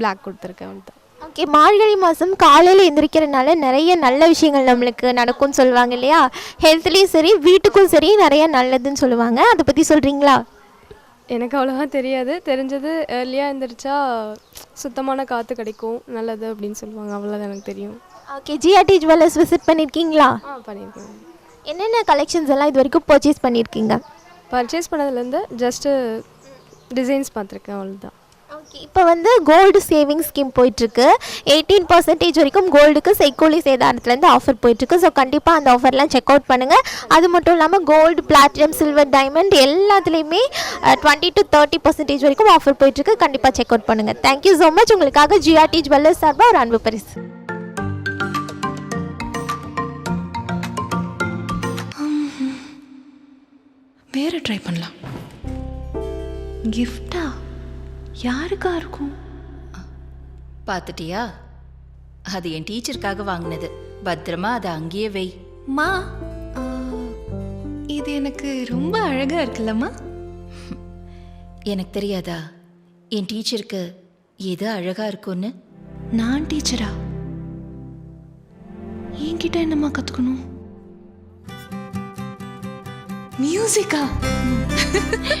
S16: பிளாக் கொடுத்துருக்கேன். வந்து
S1: ஓகே, மார்கழி மாதம் காலையில் எந்திரிக்கிறதுனால நிறைய நல்ல விஷயங்கள் நம்மளுக்கு நடக்கும்னு சொல்லுவாங்க இல்லையா? ஹெல்த்லேயும் சரி வீட்டுக்கும் சரி நிறைய நல்லதுன்னு சொல்லுவாங்க. அதை பற்றி சொல்கிறீங்களா?
S16: எனக்கு அவ்வளோவா தெரியாது. தெரிஞ்சது ஏர்லியாக எழுந்திரிச்சா சுத்தமான காற்று கிடைக்கும், நல்லது அப்படின்னு சொல்லுவாங்க. அவ்வளோதான் எனக்கு தெரியும்.
S1: ஓகே, ஜிஆர்டி ஜுவல்லர்ஸ் விசிட் பண்ணியிருக்கீங்களா?
S16: பண்ணியிருக்கேன்.
S1: என்னென்ன கலெக்ஷன்ஸ் எல்லாம் இது வரைக்கும் பர்ச்சேஸ் பண்ணியிருக்கீங்க?
S16: பர்ச்சேஸ் பண்ணதுலேருந்து ஜஸ்ட்டு டிசைன்ஸ் பார்த்துருக்கேன், அவ்வளோதான்.
S1: ஓகே, இப்போ வந்து கோல்டு சேவிங் ஸ்கீம் போயிட்டுருக்கு. 18% வரைக்கும் கோல்டுக்கு செய்கூலி சேதாரத்துலேருந்து ஆஃபர் போயிட்டுருக்கு. ஸோ கண்டிப்பாக அந்த ஆஃபர்லாம் செக் அவுட் பண்ணுங்கள். அது மட்டும் இல்லாமல் கோல்டு, பிளாட்டினம், சில்வர், டைமண்ட் எல்லாத்துலேயுமே 20 to 30% வரைக்கும் ஆஃபர் போயிட்டுருக்கு. கண்டிப்பாக செக் அவுட் பண்ணுங்கள். Thank you so much. உங்களுக்காக ஜிஆர்டி ஜுவல்லர்ஸ் சார்பாக ஒரு அன்பு பரிசு.
S17: வேறு ட்ரை பண்ணலாம். கிஃப்டா யாருக்கா இருக்கும்?
S3: பார்த்துட்டியா? அது என் டீச்சருக்காக வாங்கினது. பத்திரமா அதை அங்கேயே வை.
S17: மா, இது எனக்கு ரொம்ப அழகா இருக்குல்லம்மா.
S3: எனக்கு தெரியாதா என் டீச்சருக்கு எது அழகா இருக்கும்னு?
S17: நான் டீச்சரா? என்கிட்ட என்னம்மா கற்றுக்கணும்? மியூசிக்கா?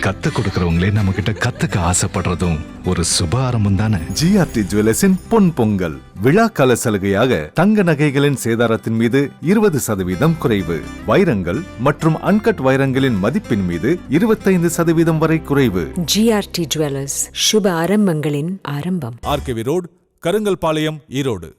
S4: கத்து கொடுக்கறவங்களே நம்ம கிட்ட கத்துக்க ஆசைப்படுறதும் ஒரு சுப ஆரம்பம் தானே.
S5: ஜிஆர்டி ஜுவல்லர்ஸின் பொன் பொங்கல் விழாக்கால சலுகையாக தங்க நகைகளின் சேதாரத்தின் மீது 20% குறைவு. வைரங்கள் மற்றும் அன்கட் வைரங்களின் மதிப்பின் மீது 25% வரை குறைவு.
S6: ஜிஆர்டி ஜுவல்லர்ஸ், சுப ஆரம்பங்களின் ஆரம்பம்.
S7: RKV road, Karungalpalayam, Erode.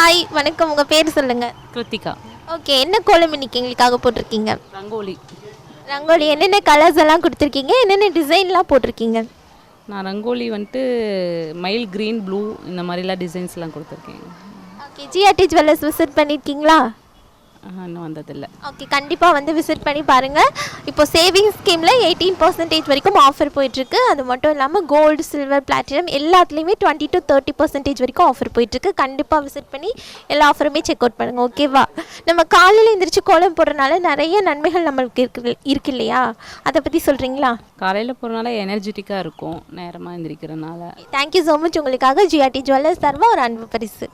S1: Hi, வணக்கம். உங்கள் பேர் சொல்லுங்கள்.
S18: கிருத்திகா.
S1: ஓகே, என்ன கோலம் இன்னைக்கு எங்களுக்காக போட்டிருக்கீங்க?
S18: ரங்கோலி.
S1: ரங்கோலி என்னென்ன கலர்ஸ் எல்லாம் கொடுத்துருக்கீங்க? என்னென்ன டிசைன்லாம் போட்டிருக்கீங்க?
S18: நான் ரங்கோலி வந்துட்டு மயில் க்ரீன், ப்ளூ இந்த மாதிரிலாம் டிசைன்ஸ்லாம் கொடுத்துருக்கேன்.
S1: ஓகே, ஜிஆர்டி ஜுவல்லர்ஸ் விசிட் பண்ணியிருக்கீங்களா?
S18: இன்னும் வந்ததில்லை.
S1: ஓகே, கண்டிப்பாக வந்து விசிட் பண்ணி பாருங்கள். இப்போ சேவிங்ஸ் ஸ்கீமில் 18% வரைக்கும் ஆஃபர் போயிட்டுருக்கு. அது மட்டும் இல்லாமல் கோல்டு, சில்வர், பிளாட்டினம் எல்லாத்துலேயுமே 20 to 30% வரைக்கும் ஆஃபர் போயிட்டுருக்கு. கண்டிப்பாக விசிட் பண்ணி எல்லா ஆஃபருமே செக் அவுட் பண்ணுங்கள். ஓகேவா? நம்ம காலையில் எழுந்திரிச்சு கோலம் போடுறதுனால நிறைய நன்மைகள் நம்மளுக்கு இருக்கு இல்லையா? அதை பற்றி சொல்கிறீங்களா?
S18: காலையில் போகிறனால எனர்ஜெட்டிக்காக இருக்கும், நேரமாக எழுந்திரிக்கிறனால.
S1: Thank you so much. உங்களுக்காக ஜிஆர்டி ஜுவல்லர்ஸ் சார்பாக ஒரு அன்பு பரிசு.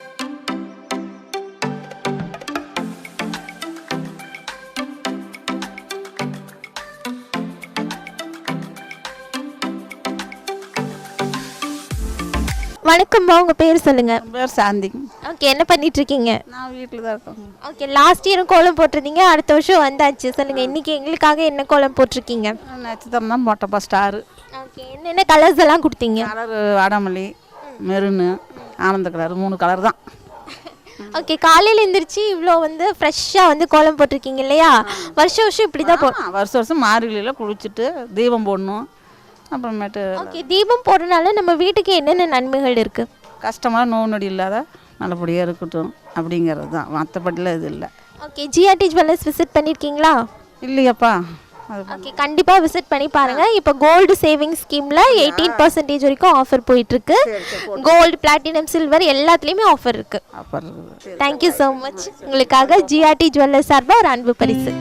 S1: வணக்கம்மா, உங்கள் பேர் சொல்லுங்கள்.
S19: பேர் சாந்தி.
S1: ஓகே, என்ன பண்ணிட்டு இருக்கீங்க?
S19: நான் வீட்டில் தான் இருக்கேன்.
S1: ஓகே, லாஸ்ட் இயரும் கோலம் போட்டிருந்தீங்க, அடுத்த வருஷம் வந்தாச்சு. சொல்லுங்கள், இன்றைக்கி எங்களுக்காக என்ன கோலம் போட்டிருக்கீங்க?
S19: நட்சத்திரம் தான் போட்டப்பா, ஸ்டாரு.
S1: ஓகே, என்னென்ன கலர்ஸ் எல்லாம் கொடுத்தீங்க?
S19: கலரு வாடாமல்லி, மெருனு, ஆனந்த கலர், 3 கலர் தான்.
S1: ஓகே, காலையில் எழுந்திரிச்சு இவ்வளோ வந்து ஃப்ரெஷ்ஷாக வந்து கோலம் போட்டிருக்கீங்க இல்லையா? வருஷம் வருஷம் இப்படி தான்
S19: வருஷம் வருஷம் மார்கழியில் குளிச்சுட்டு தீபம் போடணும். அப்புறமேட்டு
S1: ஓகே, தீபம் போடுறதுனால நம்ம வீட்டுக்கு என்னென்ன நன்மைகள் இருக்குது?
S19: கஷ்டமாக நோய் நொடி இல்லாத நல்லபடியாக இருக்கட்டும் அப்படிங்கிறது தான், மற்றபடிலாம் இது இல்லை.
S1: ஓகே, ஜிஆர்டி ஜுவல்லர்ஸ் விசிட் பண்ணியிருக்கீங்களா?
S19: இல்லையாப்பா.
S1: ஓகே, கண்டிப்பாக விசிட் பண்ணி பாருங்கள். இப்போ கோல்டு சேவிங்ஸ் ஸ்கீமில் 18% வரைக்கும் ஆஃபர் போயிட்டுருக்கு. கோல்டு, பிளாட்டினம், சில்வர் எல்லாத்துலேயுமே ஆஃபர் இருக்குது.
S19: ஆஃபர்.
S1: Thank you so much. உங்களுக்காக ஜிஆர்டி ஜுவல்லர்ஸ் சார்பாக ஒரு அன்பு பரிசு.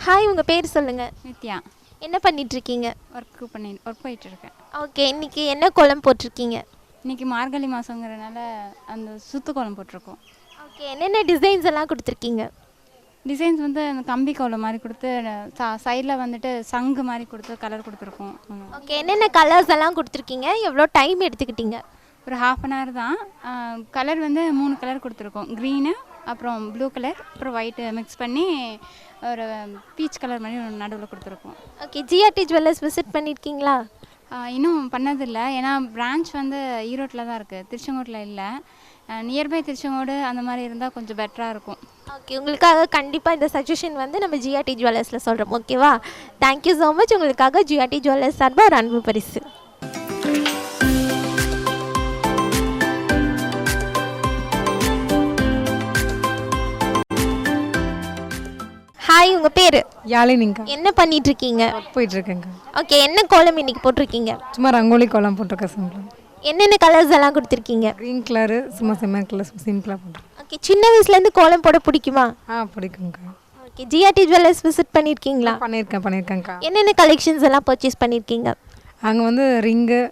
S1: ஹாய், உங்கள் பேர் சொல்லுங்கள்.
S20: நித்யா.
S1: என்ன பண்ணிகிட்ருக்கீங்க?
S20: ஒர்க் போயிட்டுருக்கேன்.
S1: ஓகே, இன்றைக்கி என்ன கோலம் போட்டிருக்கீங்க?
S20: இன்றைக்கி மார்கழி மாதங்கிறனால அந்த சுத்து கோலம் போட்டிருக்கோம்.
S1: ஓகே, என்னென்ன டிசைன்ஸ் எல்லாம் கொடுத்துருக்கீங்க?
S20: டிசைன்ஸ் வந்து அந்த கம்பி கோலம் மாதிரி கொடுத்து சைடில் வந்துட்டு சங்கு மாதிரி கொடுத்து கலர் கொடுத்துருக்கோம்.
S1: ஓகே, என்னென்ன கலர்ஸ் எல்லாம் கொடுத்துருக்கீங்க? எவ்வளோ டைம் எடுத்துக்கிட்டீங்க?
S20: ஒரு 1/2 hour தான். கலர் வந்து 3 கலர் கொடுத்துருக்கோம். க்ரீனு, அப்புறம் ப்ளூ கலர், அப்புறம் ஒயிட்டு மிக்ஸ் பண்ணி ஒரு பீச் கலர் மாதிரி ஒரு நடுவில் கொடுத்துருக்கோம்.
S1: ஓகே, ஜிஆர்டி ஜுவல்லர்ஸ் விசிட் பண்ணியிருக்கீங்களா?
S20: இன்னும் பண்ணதில்லை, ஏன்னா பிரான்ச் வந்து ஈரோட்டில் தான் இருக்குது, திருச்செங்கோட்டில் இல்லை. நியர்பை திருச்செங்கோடு அந்த மாதிரி இருந்தால் கொஞ்சம் பெட்டராக இருக்கும்.
S1: ஓகே, உங்களுக்காக கண்டிப்பாக இந்த சஜஷன் வந்து நம்ம ஜிஆர்டி ஜுவல்லர்ஸில் சொல்கிறோம். ஓகேவா? Thank you so much. உங்களுக்காக ஜிஆர்டி ஜுவல்லர்ஸ் சார்பாக ஒரு அன்பு பரிசு. ஹாய், உங்கள் பேர்?
S2: யாழினிங்க.
S1: என்ன பண்ணிட்டு இருக்கீங்க?
S2: போயிட்டுருக்கேங்க.
S1: ஓகே, என்ன கோலம் இன்னைக்கு போட்டிருக்கீங்க?
S2: சும்மா ரங்கோலி கோலம் போட்டிருக்கேன். சிம்பிளாக.
S1: என்னென்ன கலர்ஸ் எல்லாம் கொடுத்துருக்கீங்க?
S2: க்ரீன் கலரு, சும்மா செம்மன் கலர், சிம்பிளாக போட்டுருக்கேன்.
S1: ஓகே, சின்ன வயசுலேருந்து கோலம் போட பிடிக்குமா?
S2: பிடிக்குங்க.
S1: ஓகே, ஜிஆர்டி ஜுவல்லர்ஸ் விசிட் பண்ணியிருக்கீங்களா?
S2: பண்ணியிருக்கேன்க்கா.
S1: என்னென்ன கலெக்ஷன்ஸ் எல்லாம் பர்ச்சேஸ் பண்ணியிருக்கீங்க?
S2: அங்கே வந்து ரிங்கு,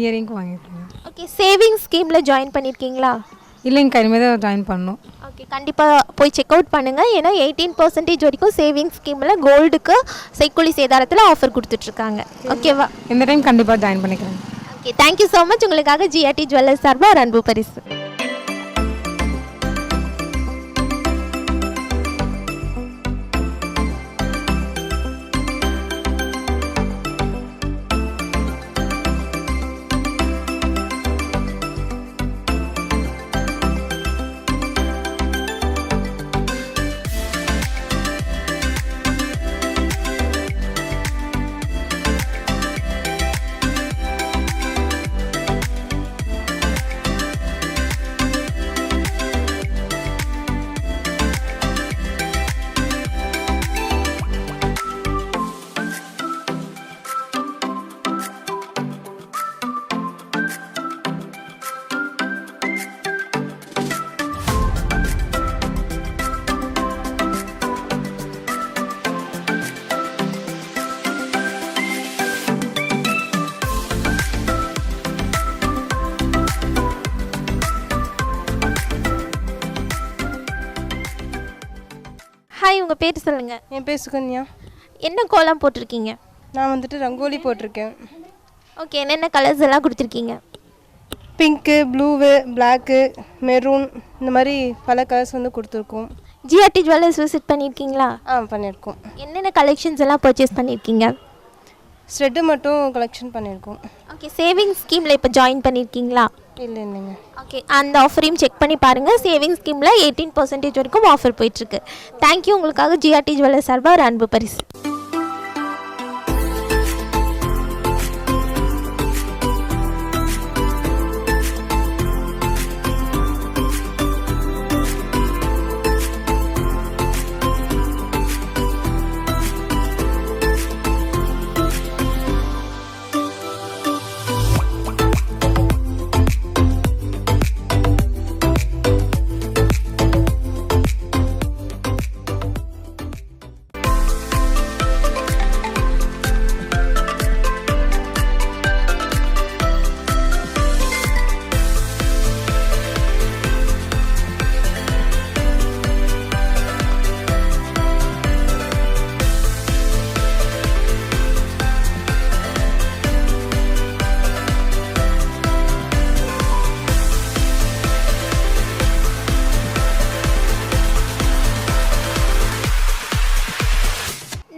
S2: இயரிங் வாங்கியிருக்கேங்க.
S1: ஓகே, சேவிங்ஸ் ஸ்கீமில் ஜாயின் பண்ணியிருக்கீங்களா?
S2: இல்லைங்கக்கா, இனிமேல் தான் ஜாயின் பண்ணணும்.
S1: ஓகே, கண்டிப்பாக போய் செக் அவுட் பண்ணுங்கள். ஏன்னா 18% வரைக்கும் சேவிங்ஸ் ஸ்கீமில் கோல்டுக்கு செய்கூலி சேதாரத்தில் ஆஃபர் கொடுத்துட்ருக்காங்க. ஓகேவா?
S2: இந்த டைம் கண்டிப்பாக ஜாயின் பண்ணிக்கிறேன்.
S1: Okay, thank you so much. உங்களுக்காக ஜிஆர்டி ஜுவல்லர்ஸ் சார்பாக ஒரு அன்பு பரிசு. ஹாய், உங்கள் பேர் சொல்லுங்கள்.
S21: என் பேர் சுகன்யா.
S1: என்ன கோலம் போட்டிருக்கீங்க?
S21: நான் வந்துட்டு ரங்கோலி போட்டிருக்கேன்.
S1: ஓகே, என்னென்ன கலர்ஸ் எல்லாம் கொடுத்துருக்கீங்க?
S21: பிங்க்கு, ப்ளூவு, பிளாக்கு, மெரூன், இந்த மாதிரி பல கலர்ஸ் வந்து கொடுத்துருக்கோம்.
S1: ஜிஆர்டி ஜுவல்லர்ஸ் விசிட் பண்ணியிருக்கீங்களா?
S21: பண்ணியிருக்கோம்.
S1: என்னென்ன கலெக்ஷன்ஸ் எல்லாம் பர்ச்சேஸ் பண்ணியிருக்கீங்க?
S21: ஸ்ட்ரெட்டு மட்டும் கலெக்ஷன் பண்ணியிருக்கோம்.
S1: ஓகே, சேவிங்ஸ் ஸ்கீமில் இப்போ ஜாயின் பண்ணியிருக்கீங்களா?
S21: இல்லைங்க.
S1: ஓகே, அந்த ஆஃபரையும் செக் பண்ணி பாருங்கள். சேவிங்ஸ் ஸ்கீமில் 18% வரைக்கும் ஆஃபர் போயிட்டுருக்கு. தேங்க்யூ. உங்களுக்காக ஜிஆர்டி ஜுவல்லர்ஸ் சார்பாக ஒரு அன்பு பரிசு.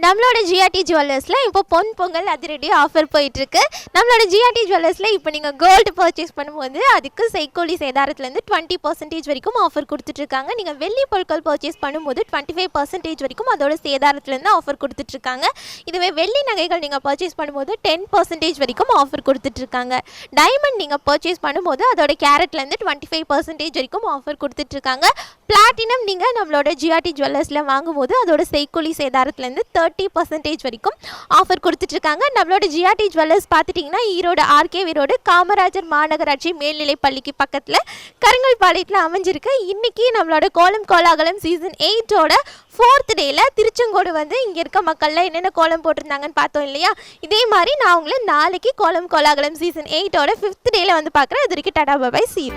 S1: நம்மளோட ஜிஆர்டி ஜுவல்லர்ஸில் இப்போ பொன் பொங்கல் அதிரடி ஆஃபர் போயிட்டுருக்கு. நம்மளோட ஜிஆர்டி ஜுவல்லர்ஸில் இப்போ நீங்கள் கோல்டு பர்ச்சேஸ் பண்ணும்போது அதுக்கு செய்கூலி சேதாரத்துலேருந்து 20% வரைக்கும் ஆஃபர் கொடுத்துட்ருக்காங்க. நீங்கள் வெள்ளி பொருட்கள் பர்ச்சேஸ் பண்ணும்போது 25% வரைக்கும் அதோட சேதாரத்துலேருந்து ஆஃபர் கொடுத்துட்ருக்காங்க. இதுவே வெள்ளி நகைகள் நீங்கள் பர்ச்சேஸ் பண்ணும்போது 10% வரைக்கும் ஆஃபர் கொடுத்துட்ருக்காங்க. டைமண்ட் நீங்கள் பர்ச்சேஸ் பண்ணும்போது அதோட கேரட்லேருந்து 25% வரைக்கும் ஆஃபர் கொடுத்துட்ருக்காங்க. பிளாட்டினம் நீங்கள் நம்மளோட ஜிஆர்டி ஜுவல்லர்ஸில் வாங்கும்போது அதோட செய்கூலி சேதாரத்துலேருந்து 30% வரைக்கும் ஆஃபர் கொடுத்துட்ருக்காங்க. நம்மளோட ஜிஆர்டி ஜுவல்லர்ஸ் பார்த்துட்டிங்கன்னா ஈரோடு ஆர்கே ரோடு காமராஜர் மாநகராட்சி மேல்நிலை பள்ளிக்கு பக்கத்தில் கருங்கல்பாளையத்தில் அமைஞ்சிருக்கு. இன்றைக்கி நம்மளோட கோலம் கோலாகலம் சீசன் 8ஓட 4th டேயில் திருச்செங்கோடு வந்து இங்கே இருக்க மக்கள்லாம் என்னென்ன கோலம் போட்டிருந்தாங்கன்னு பார்த்தோம் இல்லையா? இதே மாதிரி நான் உங்களை நாளைக்கு கோலம் கோலாகலம் சீசன் 8ஓட 5th டேயில் வந்து பார்க்குறேன். இது வரைக்கும் டாடா பாய், see you.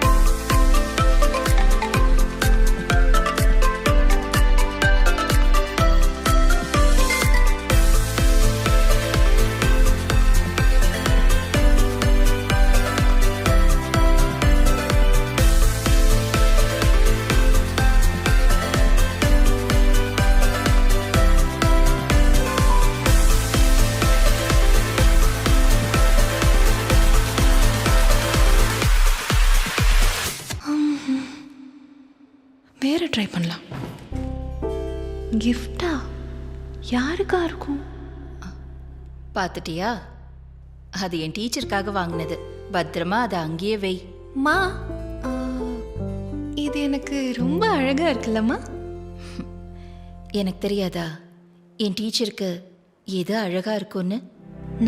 S17: வேறு ட்ரை பண்ணலாம். கிஃப்டா யாருக்கா இருக்கும்?
S3: பார்த்துட்டியா? அது என் டீச்சருக்காக வாங்கினது. பத்திரமா அதை அங்கேயே வை.
S17: மா, இது எனக்கு ரொம்ப அழகா இருக்குல்லம்மா.
S3: எனக்கு தெரியாதா என் டீச்சருக்கு எது அழகா இருக்கும்னு?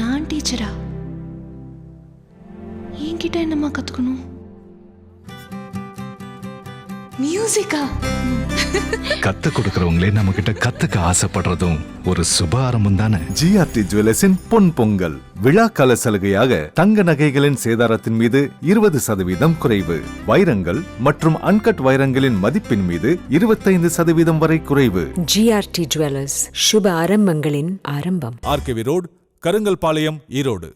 S17: நான் டீச்சரா? என்கிட்ட என்னம்மா கற்றுக்கணும்? மியூசிக்கா?
S4: கத்து கொடுக்கறவங்களே நம்ம கிட்ட கத்துக்க ஆசைப்படுறதும் ஒரு சுப ஆரம்பம் தானே.
S5: ஜிஆர்டி ஜுவல்லர்ஸின் பொன் பொங்கல் விழா கால சலுகையாக தங்க நகைகளின் சேதாரத்தின் மீது 20% குறைவு. வைரங்கள் மற்றும் அன்கட் வைரங்களின் மதிப்பின் மீது 25% வரை குறைவு.
S6: ஜிஆர்டி ஜுவல்லர்ஸ், சுப ஆரம்பங்களின் ஆரம்பம்.
S7: RKV road, Karungalpalayam, Erode.